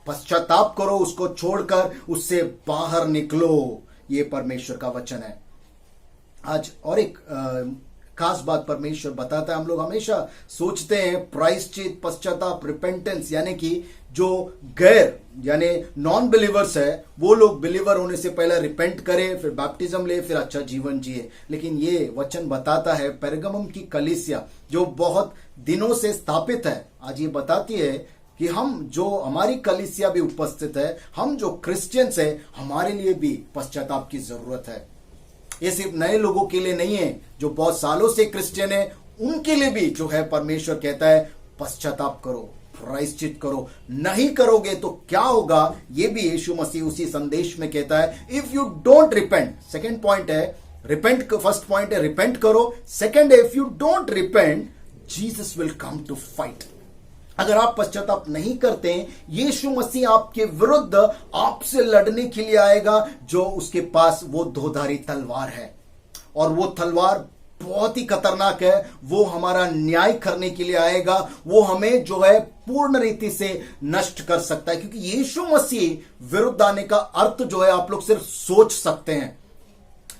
पश्चाताप करो, उसको छोड़कर उससे बाहर निकलो। ये परमेश्वर का वचन है। आज और एक खास बात परमेश्वर बताता है। हम लोग हमेशा सोचते हैं प्रायश्चित, पश्चाताप, रिपेंटेंस, यानी कि जो गैर यानी नॉन बिलीवर्स है वो लोग बिलीवर होने से पहले रिपेंट करें, फिर बैप्टिज्म ले, फिर अच्छा जीवन जिए। लेकिन ये वचन बताता है पेरगमम की कलीसिया जो बहुत दिनों से स्थापित है, आज ये बताती है कि हम जो हमारी कलीसिया भी उपस्थित है, हम जो क्रिश्चियंस है, हमारे लिए भी पश्चाताप की जरूरत है। ये सिर्फ नए लोगों के लिए नहीं है, जो बहुत सालों से क्रिश्चियन है उनके लिए भी जो है परमेश्वर कहता है पश्चाताप करो, प्रायश्चित करो। नहीं करोगे तो क्या होगा, ये भी यीशु मसीह उसी संदेश में कहता है, if you don't repent. Second point है रिपेंट, फर्स्ट पॉइंट है रिपेंट करो, सेकेंड है if you don't repent Jesus will come to fight. अगर आप पश्चाताप नहीं करते, यीशु मसीह आपके विरुद्ध आपसे लड़ने के लिए आएगा, जो उसके पास वो दोधारी तलवार है, और वो तलवार बहुत ही खतरनाक है। वो हमारा न्याय करने के लिए आएगा, वो हमें जो है पूर्ण रीति से नष्ट कर सकता है। क्योंकि यीशु मसीह विरुद्ध आने का अर्थ जो है आप लोग सिर्फ सोच सकते हैं,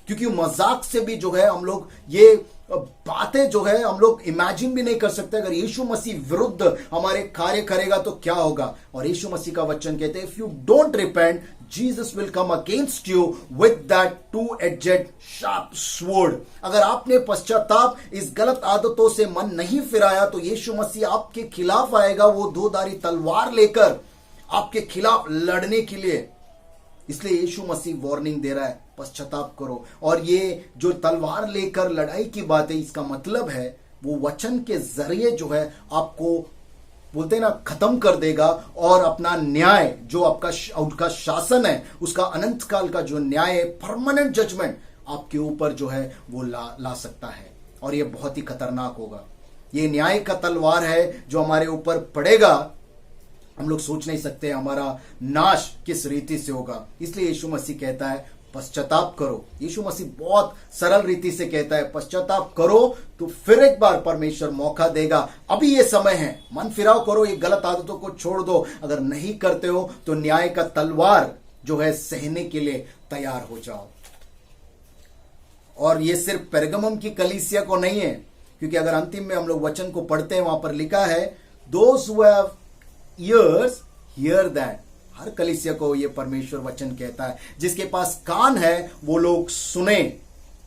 क्योंकि मजाक से भी जो है हम लोग ये बातें जो है हम लोग इमेजिन भी नहीं कर सकते। अगर यीशु मसीह विरुद्ध हमारे कार्य करेगा तो क्या होगा। और यीशु मसीह का वचन कहते हैं, if you don't repent Jesus will come against you with that two edged sharp sword. अगर आपने पश्चाताप इस गलत आदतों से मन नहीं फिराया तो यीशु मसीह आपके खिलाफ आएगा, वो दोधारी तलवार लेकर आपके खिलाफ लड़ने के लिए। इसलिए यीशु मसीह वार्निंग दे रहा है, पश्चाताप करो। और ये जो तलवार लेकर लड़ाई की बात है, इसका मतलब है वो वचन के जरिए जो है आपको बोलते हैं ना खत्म कर देगा, और अपना न्याय जो उनका शासन है, उसका अनंत काल का जो न्याय है, परमानेंट जजमेंट आपके ऊपर जो है वो ला सकता है। और ये बहुत ही खतरनाक होगा। ये न्याय का तलवार है जो हमारे ऊपर पड़ेगा, हम लोग सोच नहीं सकते हमारा नाश किस रीति से होगा। इसलिए यीशु मसीह कहता है पश्चाताप करो। यीशु मसीह बहुत सरल रीति से कहता है पश्चाताप करो, तो फिर एक बार परमेश्वर मौका देगा। अभी ये समय है, मन फिराव करो, ये गलत आदतों को छोड़ दो। अगर नहीं करते हो तो न्याय का तलवार जो है सहने के लिए तैयार हो जाओ। और ये सिर्फ पेरगमम की कलीसिया को नहीं है, क्योंकि अगर अंतिम में हम लोग वचन को पढ़ते हैं, वहां पर लिखा है those who have ears hear that. हर कलीसिया को ये परमेश्वर वचन कहता है, जिसके पास कान है वो लोग सुने।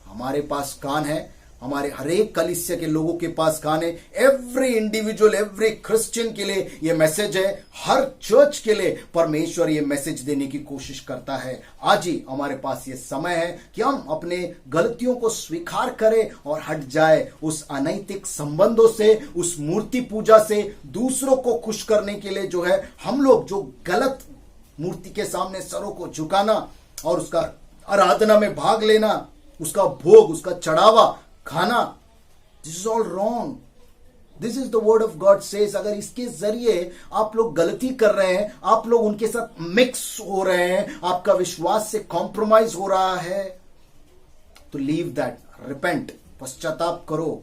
हमारे पास कान है, हमारे हर एक कलीसिया के लोगों के पास कान है। एवरी इंडिविजुअल, एवरी क्रिश्चियन के लिए ये मैसेज है। हर चर्च के लिए परमेश्वर ये मैसेज देने की कोशिश करता है। आज ही हमारे पास ये समय है कि हम अपने गलतियों को स्वीकार करें और हट जाए उस अनैतिक संबंधों से, उस मूर्ति पूजा से। दूसरों को खुश करने के लिए जो है हम लोग जो गलत मूर्ति के सामने सरों को झुकाना और उसका आराधना में भाग लेना, उसका भोग, उसका चढ़ावा खाना, this is all wrong. This is the word of God says. अगर इसके जरिए आप लोग गलती कर रहे हैं, आप लोग उनके साथ मिक्स हो रहे हैं, आपका विश्वास से कॉम्प्रोमाइज हो रहा है, तो लीव दैट, रिपेंट, पश्चाताप करो।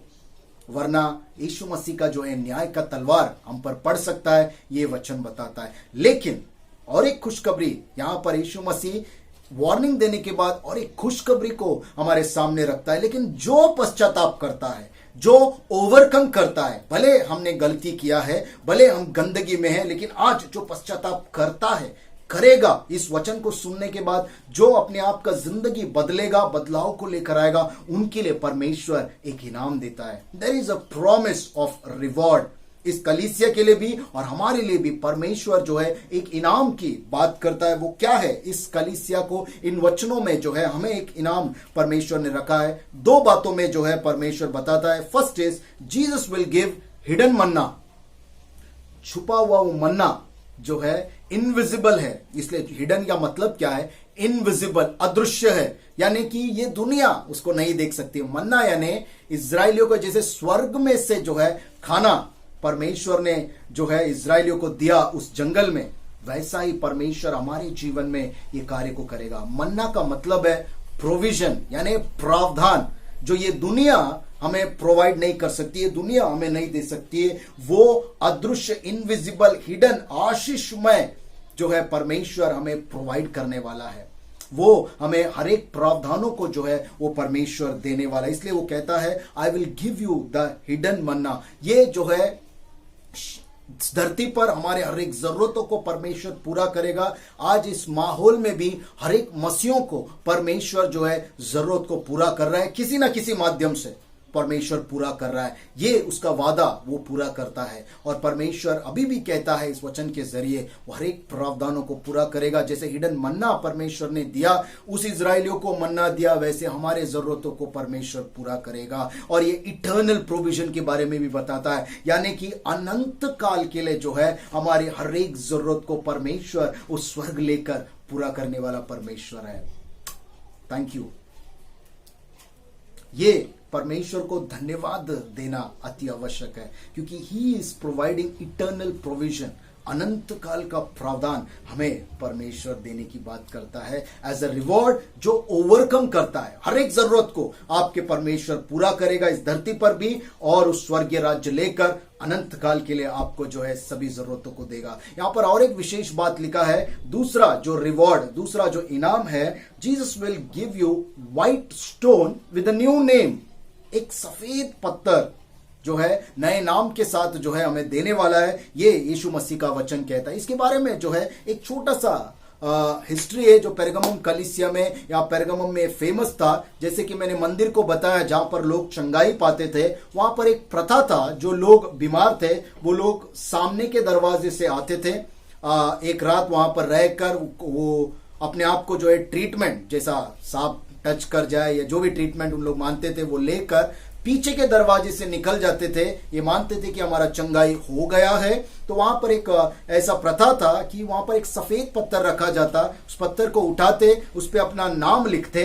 वरना यीशु मसीह का जो है न्याय का तलवार हम पर पड़ सकता है, ये वचन बताता है। लेकिन और एक खुशखबरी, यहां पर यीशु मसीह वार्निंग देने के बाद और एक खुशखबरी को हमारे सामने रखता है। लेकिन जो पश्चाताप करता है, जो ओवरकम करता है, भले हमने गलती किया है, भले हम गंदगी में हैं, लेकिन आज जो पश्चाताप करता है, करेगा, इस वचन को सुनने के बाद जो अपने आप का जिंदगी बदलेगा, बदलाव को लेकर आएगा, उनके लिए परमेश्वर एक इनाम देता है। There is a promise of reward. इस कलीसिया के लिए भी और हमारे लिए भी परमेश्वर जो है एक इनाम की बात करता है। वो क्या है? इस कलीसिया को इन वचनों में जो है हमें एक इनाम परमेश्वर ने रखा है। दो बातों में जो है परमेश्वर बताता है। First is Jesus will give hidden manna. छुपा हुआ वो मन्ना जो है इनविजिबल है, इसलिए हिडन का मतलब क्या है? इनविजिबल, अदृश्य है, यानी कि ये दुनिया उसको नहीं देख सकती। मन्ना यानी इजराइलियों को जैसे स्वर्ग में से जो है खाना परमेश्वर ने जो है इजराइलियों को दिया उस जंगल में, वैसा ही परमेश्वर हमारे जीवन में ये कार्य को करेगा। मन्ना का मतलब है प्रोविजन, यानी प्रावधान, जो ये दुनिया हमें प्रोवाइड नहीं कर सकती, ये दुनिया हमें नहीं दे सकती है। वो अदृश्य, इनविजिबल, हिडन, आशीषमय जो है परमेश्वर हमें प्रोवाइड करने वाला है। वो हमें हर एक प्रावधानों को जो है वो परमेश्वर देने वाला है। इसलिए वो कहता है I will give you the hidden manna. ये जो है धरती पर हमारे हर एक जरूरतों को परमेश्वर पूरा करेगा। आज इस माहौल में भी हर एक मसीहों को परमेश्वर जो है जरूरत को पूरा कर रहा है किसी ना किसी माध्यम से। परमेश्वर पूरा कर रहा है, ये उसका वादा वो पूरा करता है। और परमेश्वर अभी भी कहता है इस वचन के जरिए वो हर एक प्रावधानों को पूरा करेगा। जैसे हिडन मन्ना परमेश्वर ने दिया, उस इजराइलियों को मन्ना दिया, वैसे हमारे जरूरतों को परमेश्वर पूरा करेगा। और ये इटर्नल प्रोविजन के बारे में भी बताता है, यानी कि अनंत काल के लिए जो है हमारी हर एक जरूरत को परमेश्वर उस स्वर्ग लेकर पूरा करने वाला परमेश्वर है। Thank you. ये परमेश्वर को धन्यवाद देना अति आवश्यक है, क्योंकि he is providing eternal provision. अनंत काल का प्रावधान हमें परमेश्वर देने की बात करता है एज अ रिवॉर्ड, जो ओवरकम करता है हर एक जरूरत को आपके परमेश्वर पूरा करेगा इस धरती पर भी, और उस स्वर्गीय राज्य लेकर अनंत काल के लिए आपको जो है सभी जरूरतों को देगा। यहां पर और एक विशेष बात लिखा है, दूसरा जो रिवॉर्ड, दूसरा जो इनाम है, Jesus will give you white stone with a new name. एक सफेद पत्थर जो है नए नाम के साथ जो है हमें देने वाला है, ये यीशु मसीह का वचन कहता है। इसके बारे में जो है एक छोटा सा हिस्ट्री है जो पेरगमम कलीसिया में या पेरगमम में फेमस था। जैसे कि मैंने मंदिर को बताया जहां पर लोग चंगाई पाते थे, वहां पर एक प्रथा था, जो लोग बीमार थे वो लोग सामने के दरवाजे से आते थे, एक रात वहां पर रहकर वो अपने आप को जो है ट्रीटमेंट, जैसा सांप टच कर जाए या जो भी ट्रीटमेंट उन लोग मानते थे वो लेकर पीछे के दरवाजे से निकल जाते थे। ये मानते थे कि हमारा चंगाई हो गया है। तो वहां पर एक ऐसा प्रथा था कि वहां पर एक सफेद पत्थर रखा जाता, उस पत्थर को उठाते, उस पर अपना नाम लिखते,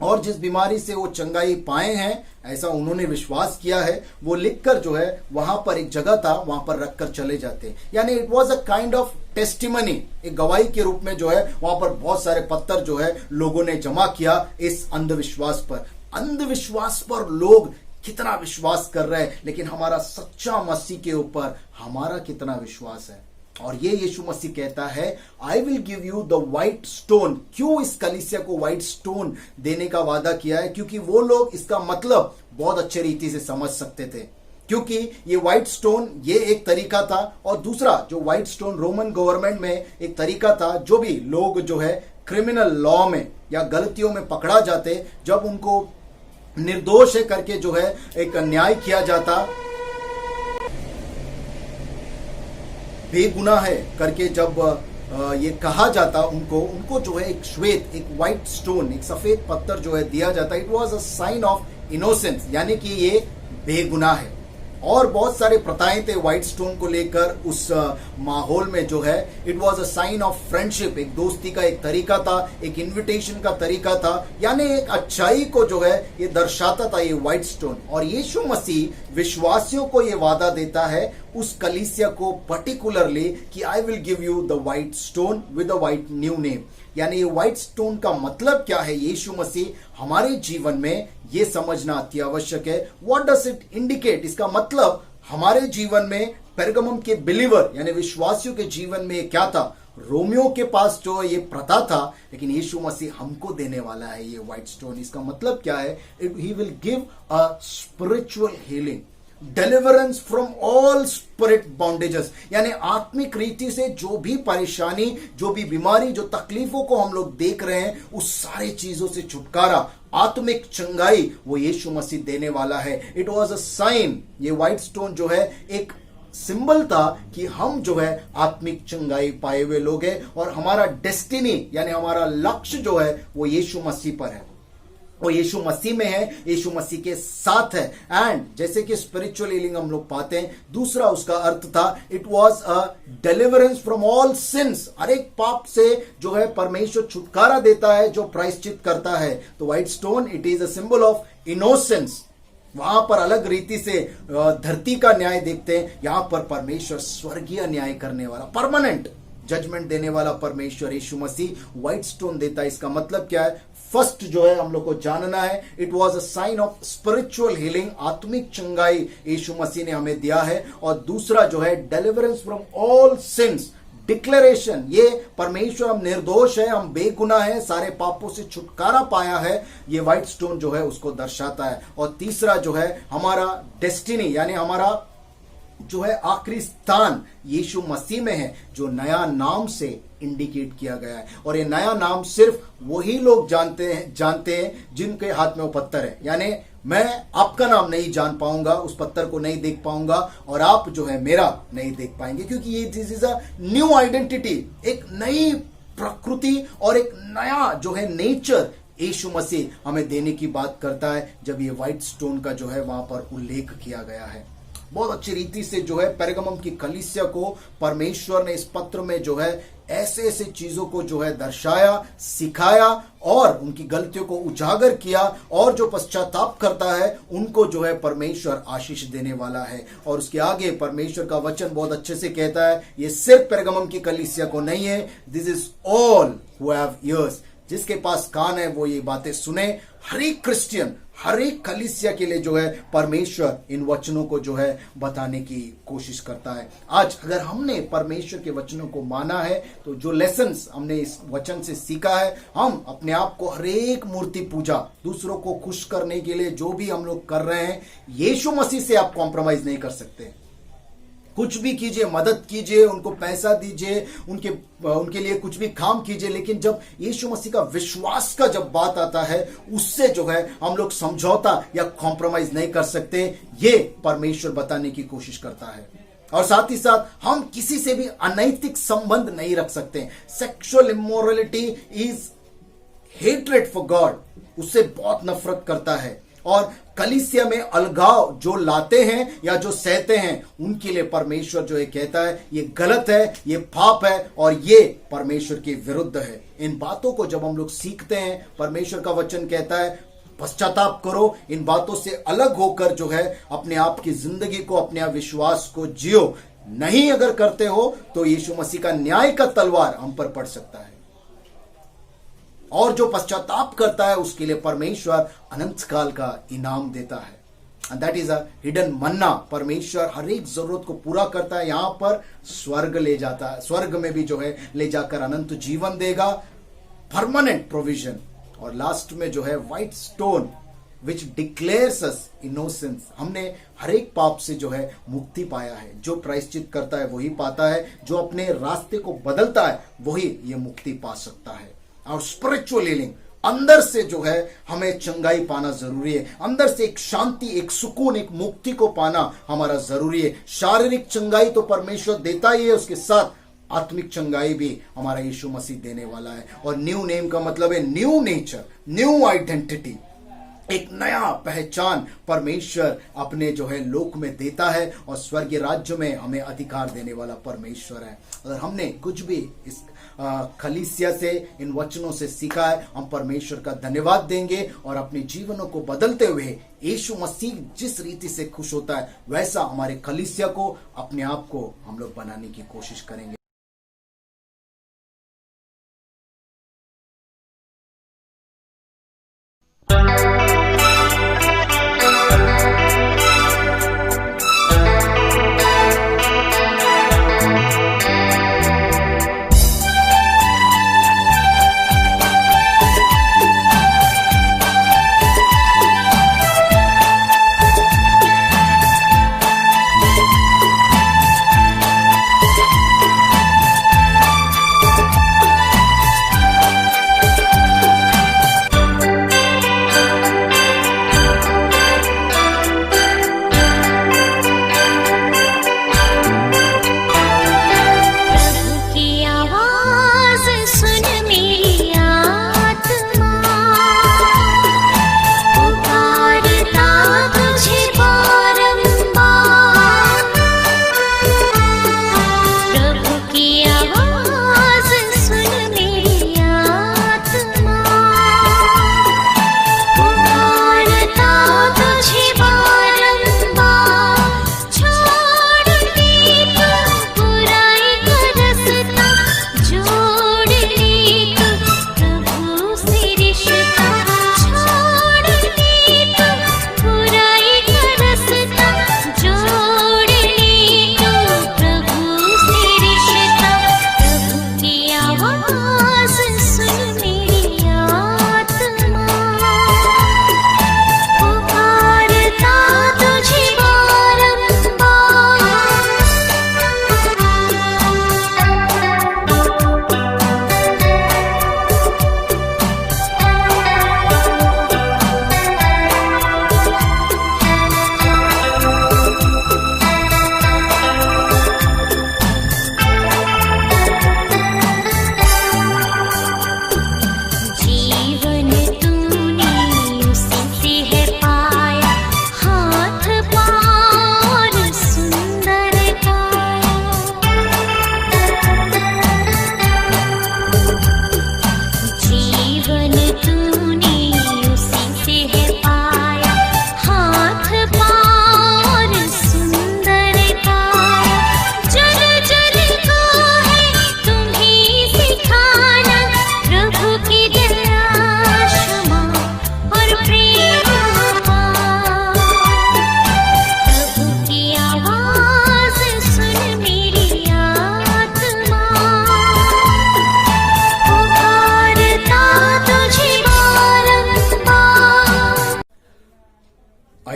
और जिस बीमारी से वो चंगाई पाए हैं, ऐसा उन्होंने विश्वास किया है, वो लिखकर जो है वहां पर एक जगह था वहां पर रखकर चले जाते। यानी it was a kind of testimony, एक गवाही के रूप में जो है वहां पर बहुत सारे पत्थर जो है लोगों ने जमा किया इस अंधविश्वास पर। अंधविश्वास पर लोग कितना विश्वास कर रहे हैं, लेकिन हमारा सच्चा मसीह के ऊपर हमारा कितना विश्वास है। और ये यीशु मसीह कहता है, I will give you the white stone. क्यों इस कलीसिया को व्हाइट स्टोन देने का वादा किया है? क्योंकि वो लोग इसका मतलब बहुत अच्छे रीति से समझ सकते थे, क्योंकि ये व्हाइट स्टोन ये एक तरीका था, और दूसरा जो व्हाइट स्टोन रोमन गवर्नमेंट में एक तरीका था, जो भी लोग जो है क्रिमिनल लॉ में या गलतियों में पकड़ा जाते, जब उनको निर्दोष है करके जो है एक न्याय किया जाता, बेगुनाह है करके जब ये कहा जाता उनको जो है एक श्वेत, एक व्हाइट स्टोन, एक सफेद पत्थर जो है दिया जाता। It was a sign of innocence, यानी कि ये बेगुनाह है। और बहुत सारे प्रथाएं थे व्हाइट स्टोन को लेकर उस माहौल में जो है। It was a sign of friendship, एक दोस्ती का एक तरीका था, एक इनविटेशन का तरीका था, यानी एक अच्छाई को जो है ये दर्शाता था ये व्हाइट स्टोन। और यीशु मसीह विश्वासियों को ये वादा देता है उस कलीसिया को पर्टिकुलरली कि आई will give you the white stone with a white new name. यानी ये व्हाइट स्टोन का मतलब क्या है यीशु मसीह हमारे जीवन में, ये समझना अति आवश्यक है। What does it indicate? इसका मतलब हमारे जीवन में पेरगमम के बिलीवर यानी विश्वासियों के जीवन में क्या था? रोमियो के पास जो ये प्रथा था, लेकिन यीशु मसीह हमको देने वाला है ये व्हाइट स्टोन। इसका मतलब क्या है? He will give a spiritual healing, deliverance from all spirit bondages, यानी आत्मिक रीति से जो भी परेशानी, जो भी बीमारी, जो तकलीफों को हम लोग देख रहे हैं, उस सारी चीजों से छुटकारा, आत्मिक चंगाई वो यीशु मसीह देने वाला है। इट वॉज अ साइन, ये व्हाइट स्टोन जो है एक सिंबल था कि हम जो है आत्मिक चंगाई पाए हुए लोग हैं, और हमारा डेस्टिनी यानी हमारा लक्ष्य जो है वो यीशु मसीह पर है, वो यीशु मसीह में है, यीशु मसीह के साथ है। एंड जैसे कि स्पिरिचुअल हीलिंग हम लोग पाते हैं, दूसरा उसका अर्थ था it was a deliverance from all sins, हर एक पाप से जो है परमेश्वर छुटकारा देता है जो प्रायश्चित करता है। तो white stone it is a symbol of innocence. वहां पर अलग रीति से धरती का न्याय देखते हैं, यहां पर परमेश्वर स्वर्गीय न्याय करने वाला, परमानेंट जजमेंट देने वाला परमेश्वर यीशु मसीह व्हाइट स्टोन देता है। इसका मतलब क्या है? फर्स्ट जो है हम लोग को जानना है, it was a sign of spiritual healing, आत्मिक चंगाई यीशु मसीह ने हमें दिया है। और दूसरा जो है deliverance from all since, declaration, ये परमेश्वर हम निर्दोष है, हम बेगुनाह है, सारे पापों से छुटकारा पाया है, ये व्हाइट स्टोन जो है उसको दर्शाता है। और तीसरा जो है हमारा डेस्टिनी यानी हमारा जो है आखिरी स्थान यीशु मसीह में है, जो नया नाम से इंडिकेट किया गया है। और ये नया नाम सिर्फ वही लोग जानते हैं जिनके हाथ में वो पत्थर है। यानी मैं आपका नाम नहीं जान पाऊंगा, उस पत्थर को नहीं देख पाऊंगा, और आप जो है मेरा नहीं देख पाएंगे, क्योंकि ये this is a new identity, एक नई प्रकृति और एक नया जो है नेचर यीशु मसीह हमें देने की बात करता है, जब ये व्हाइट स्टोन का जो है वहां पर उल्लेख किया गया है। बहुत अच्छी रीति से जो है पेरगमम की कलीसिया को परमेश्वर ने इस पत्र में जो है ऐसे ऐसे चीजों को जो है दर्शाया, सिखाया और उनकी गलतियों को उजागर किया, और जो पश्चाताप करता है उनको जो है परमेश्वर आशीष देने वाला है। और उसके आगे परमेश्वर का वचन बहुत अच्छे से कहता है, ये सिर्फ पेरगमम की कलीसिया को नहीं है, this is all who have years, जिसके पास कान है वो ये बातें सुने। हर एक क्रिश्चियन, हर एक कलीसिया के लिए जो है परमेश्वर इन वचनों को जो है बताने की कोशिश करता है। आज अगर हमने परमेश्वर के वचनों को माना है, तो जो लेसन्स हमने इस वचन से सीखा है, हम अपने आप को हर एक मूर्ति पूजा, दूसरों को खुश करने के लिए जो भी हम लोग कर रहे हैं, यीशु मसीह से आप कॉम्प्रोमाइज नहीं कर सकते। कुछ भी कीजिए, मदद कीजिए, उनको पैसा दीजिए, उनके लिए कुछ भी काम कीजिए, लेकिन जब यीशु मसीह का विश्वास का जब बात आता है, उससे जो है हम लोग समझौता या कॉम्प्रोमाइज नहीं कर सकते। ये परमेश्वर बताने की कोशिश करता है। और साथ ही साथ हम किसी से भी अनैतिक संबंध नहीं रख सकते। Sexual immorality is hatred for God, उससे बहुत नफरत करता है। और कलीसिया में अलगाव जो लाते हैं या जो सहते हैं, उनके लिए परमेश्वर जो है कहता है ये गलत है, ये पाप है और ये परमेश्वर के विरुद्ध है। इन बातों को जब हम लोग सीखते हैं, परमेश्वर का वचन कहता है पश्चाताप करो, इन बातों से अलग होकर जो है अपने आप की जिंदगी को, अपने विश्वास को जियो। नहीं अगर करते हो तो यीशु मसीह का न्याय का तलवार हम पर पड़ सकता है। और जो पश्चाताप करता है उसके लिए परमेश्वर अनंत काल का इनाम देता है। And that is a hidden manna. परमेश्वर हर एक जरूरत को पूरा करता है, यहां पर स्वर्ग ले जाता है, स्वर्ग में भी जो है ले जाकर अनंत जीवन देगा, परमानेंट प्रोविजन। और लास्ट में जो है white stone which declares us innocence. हमने हर एक पाप से जो है मुक्ति पाया है। जो प्रायश्चित करता है वही पाता है, जो अपने रास्ते को बदलता है वही ये मुक्ति पा सकता है। और स्पिरिचुअल हीलिंग, अंदर से जो है हमें चंगाई पाना जरूरी है, अंदर से एक शांति, एक सुकून, एक मुक्ति को पाना हमारा जरूरी है। शारीरिक चंगाई तो परमेश्वर देता ही है, उसके साथ आत्मिक चंगाई भी हमारा यीशु मसीह देने वाला है। और न्यू नेम का मतलब है न्यू नेचर, न्यू आइडेंटिटी, एक नया पहचान परमेश्वर अपने जो है लोक में देता है, और स्वर्गीय राज्य में हमें अधिकार देने वाला परमेश्वर है। अगर हमने कुछ भी इस कलीसिया से, इन वचनों से सीखा है, हम परमेश्वर का धन्यवाद देंगे और अपने जीवनों को बदलते हुए यीशु मसीह जिस रीति से खुश होता है वैसा हमारे कलीसिया को, अपने आप को हम लोग बनाने की कोशिश करेंगे।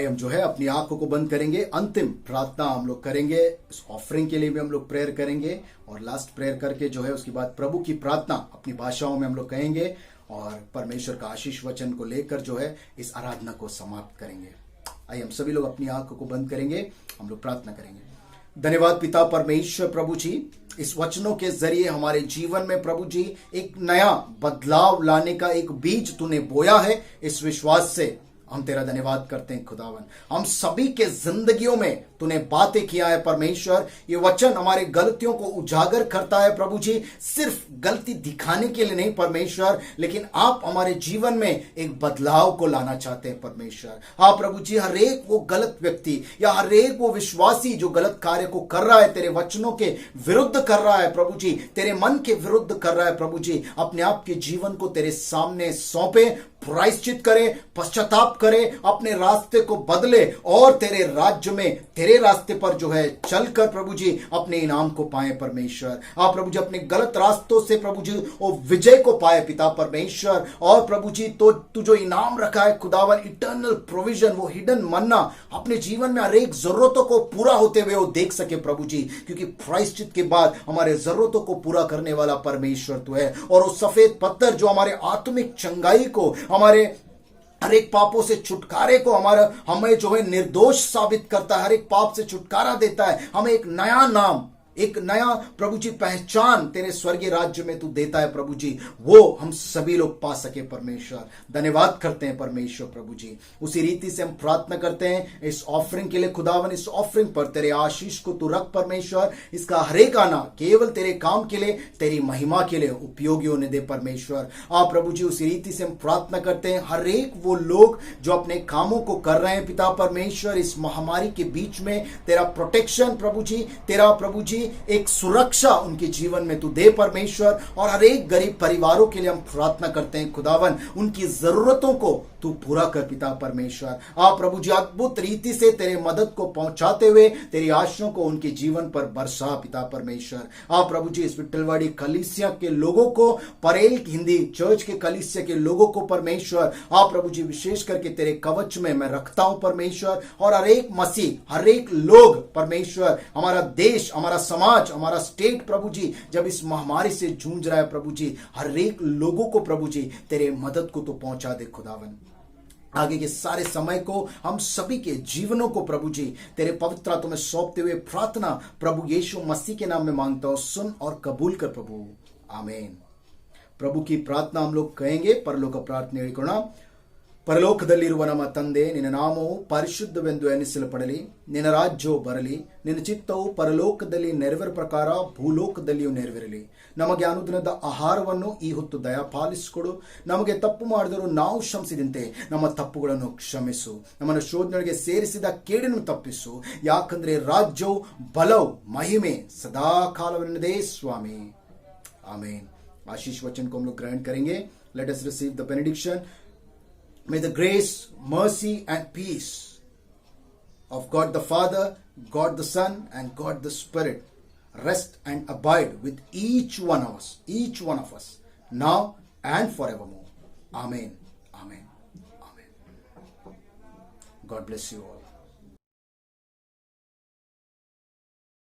हम जो है अपनी आंखों को बंद करेंगे, अंतिम प्रार्थना हम लोग करेंगे, इस ऑफरिंग के लिए भी हम लोग प्रेयर करेंगे और लास्ट प्रेयर करके जो है उसके बाद प्रभु की प्रार्थना अपनी भाषाओं में हम लोग कहेंगे और परमेश्वर का आशीष वचन को लेकर जो है इस आराधना को समाप्त करेंगे। आइए हम सभी लोग अपनी आंखों को बंद करेंगे, हम लोग प्रार्थना करेंगे। धन्यवाद पिता परमेश्वर प्रभु जी, इस वचनों के जरिए हमारे जीवन में प्रभु जी एक नया बदलाव लाने का एक बीज तूने बोया है। इस विश्वास से हम तेरा धन्यवाद करते हैं खुदावन। हम सभी के जिंदगियों में तूने बातें किया है परमेश्वर। ये वचन हमारे गलतियों को उजागर करता है प्रभु जी, सिर्फ गलती दिखाने के लिए नहीं परमेश्वर, लेकिन आप हमारे जीवन में एक बदलाव को लाना चाहते हैं परमेश्वर। हाँ प्रभु जी, हर एक वो गलत व्यक्ति या हर एक वो विश्वासी जो गलत कार्य को कर रहा है, तेरे वचनों के विरुद्ध कर रहा है प्रभु जी, तेरे मन के विरुद्ध कर रहा है प्रभु जी, अपने आप के जीवन को तेरे सामने सौंपे, प्रायश्चित करे, पश्चाताप करे, अपने रास्ते को बदले और तेरे राज्य में तेरे रास्ते पर जो है चलकर प्रभु जी अपने इनाम को पाए परमेश्वर। आप प्रभु जी अपने गलत रास्तों से प्रभु जी वो विजय को पाए पिता परमेश्वर। और प्रभु जी तो तू जो इनाम रखा है खुदावन, इटर्नल प्रोविजन, वो हिडन मन्ना अपने जीवन में हर एक जरूरतों को पूरा होते हुए वो देख सके प्रभु जी, क्योंकि प्रायश्चित के बाद हमारे जरूरतों को पूरा करने वाला परमेश्वर तू है। और वो सफेद पत्थर जो हमारे आत्मिक चंगाई को, हमारे हर एक पापों से छुटकारे को, हमें जो है निर्दोष साबित करता है, हर एक पाप से छुटकारा देता है, हमें एक नया नाम, एक नया प्रभु जी पहचान तेरे स्वर्गीय राज्य में तू देता है प्रभु जी, वो हम सभी लोग पा सके परमेश्वर। धन्यवाद करते हैं परमेश्वर प्रभु जी। उसी रीति से हम प्रार्थना करते हैं इस ऑफरिंग के लिए खुदावन, इस ऑफरिंग पर तेरे आशीष को तू रख परमेश्वर। इसका हर एक आना केवल तेरे काम के लिए, तेरी महिमा के लिए उपयोगी होने दे परमेश्वर। आप प्रभु जी उसी रीति से हम प्रार्थना करते हैं हर एक वो लोग जो अपने कामों को कर रहे हैं पिता परमेश्वर, इस महामारी के बीच में तेरा प्रोटेक्शन प्रभु जी, तेरा प्रभु जी एक सुरक्षा उनके जीवन में तू दे परमेश्वर। और हर एक गरीब परिवारों के लिए हम प्रार्थना करते हैं खुदावन, उनकी जरूरतों को तू पूरा कर पिता परमेश्वर। आप प्रभु जी अद्भुत रीति से तेरे मदद को पहुंचाते हुए तेरी आशीषों को उनके जीवन पर बरसा पिता परमेश्वर। आप प्रभु जी इस विट्ठलवाड़ी कलीसिया के लोगों को, परेल हिंदी चर्च के कलीसिया के लोगों को परमेश्वर, आप प्रभु जी विशेष करके तेरे कवच में मैं रखता हूं परमेश्वर। और हर एक मसीह, हर एक लोग परमेश्वर, हमारा देश, हमारा समाज, हमारा स्टेट प्रभु जी जब इस महामारी से जूझ रहा है प्रभु जी, हर एक लोगों को प्रभु जी तेरे मदद को तो पहुंचा दे खुदावन। आगे के सारे समय को हम सभी के जीवनों को प्रभु जी तेरे पवित्र हाथों में सौंपते हुए प्रार्थना प्रभु यीशु मसीह के नाम में मांगता हूं, सुन और कबूल कर प्रभु, आमीन। प्रभु की प्रार्थना हम लोग कहेंगे। परलोक प्रार्थನೆ ಹೇಳಿಕೊಳ್ಳೋಣ। ಪರಲೋಕದಲ್ಲಿರುವ ನಮ್ಮ ತಂದೆ, ನಿನ್ನ ನಾಮವು ಪರಿಶುದ್ಧವೆಂದು ಎನಿಸಲ್ಪಡಲಿ, ನಿನ್ನ ರಾಜ್ಯವು ಬರಲಿ, ನಿನ್ನ ಚಿತ್ತವು ಪರಲೋಕದಲ್ಲಿ ನೆರವೇರ ಪ್ರಕಾರ ಭೂಲೋಕದಲ್ಲಿಯೂ ನೆರವೇರಲಿ। ನಮಗೆ ಅನುದಿನದ ಆಹಾರವನ್ನು ಈ ಹೊತ್ತು ದಯಪಾಲಿಸಿಕೊಡು, ನಮಗೆ ತಪ್ಪು ಮಾಡಿದರೂ ನಾವು ಕ್ಷಮಿಸಿದಂತೆ ನಮ್ಮ ತಪ್ಪುಗಳನ್ನು ಕ್ಷಮಿಸು, ನಮ್ಮನ್ನು ಶೋಧನೆಗೆ ಸೇರಿಸಿದ ಕೇಡನ್ನು ತಪ್ಪಿಸು, ಯಾಕಂದ್ರೆ ರಾಜ್ಯವು ಬಲವು ಮಹಿಮೆ ಸದಾ ಕಾಲವೆನ್ನದೇ ಸ್ವಾಮಿ, आमीन। आशीष वचन को हम लोग ग्रहण करेंगे। Let us receive the benediction. May the grace, mercy and peace of God the Father, God the Son and God the Spirit rest and abide with each one of us now and forevermore. Amen. Amen. Amen. God bless you all.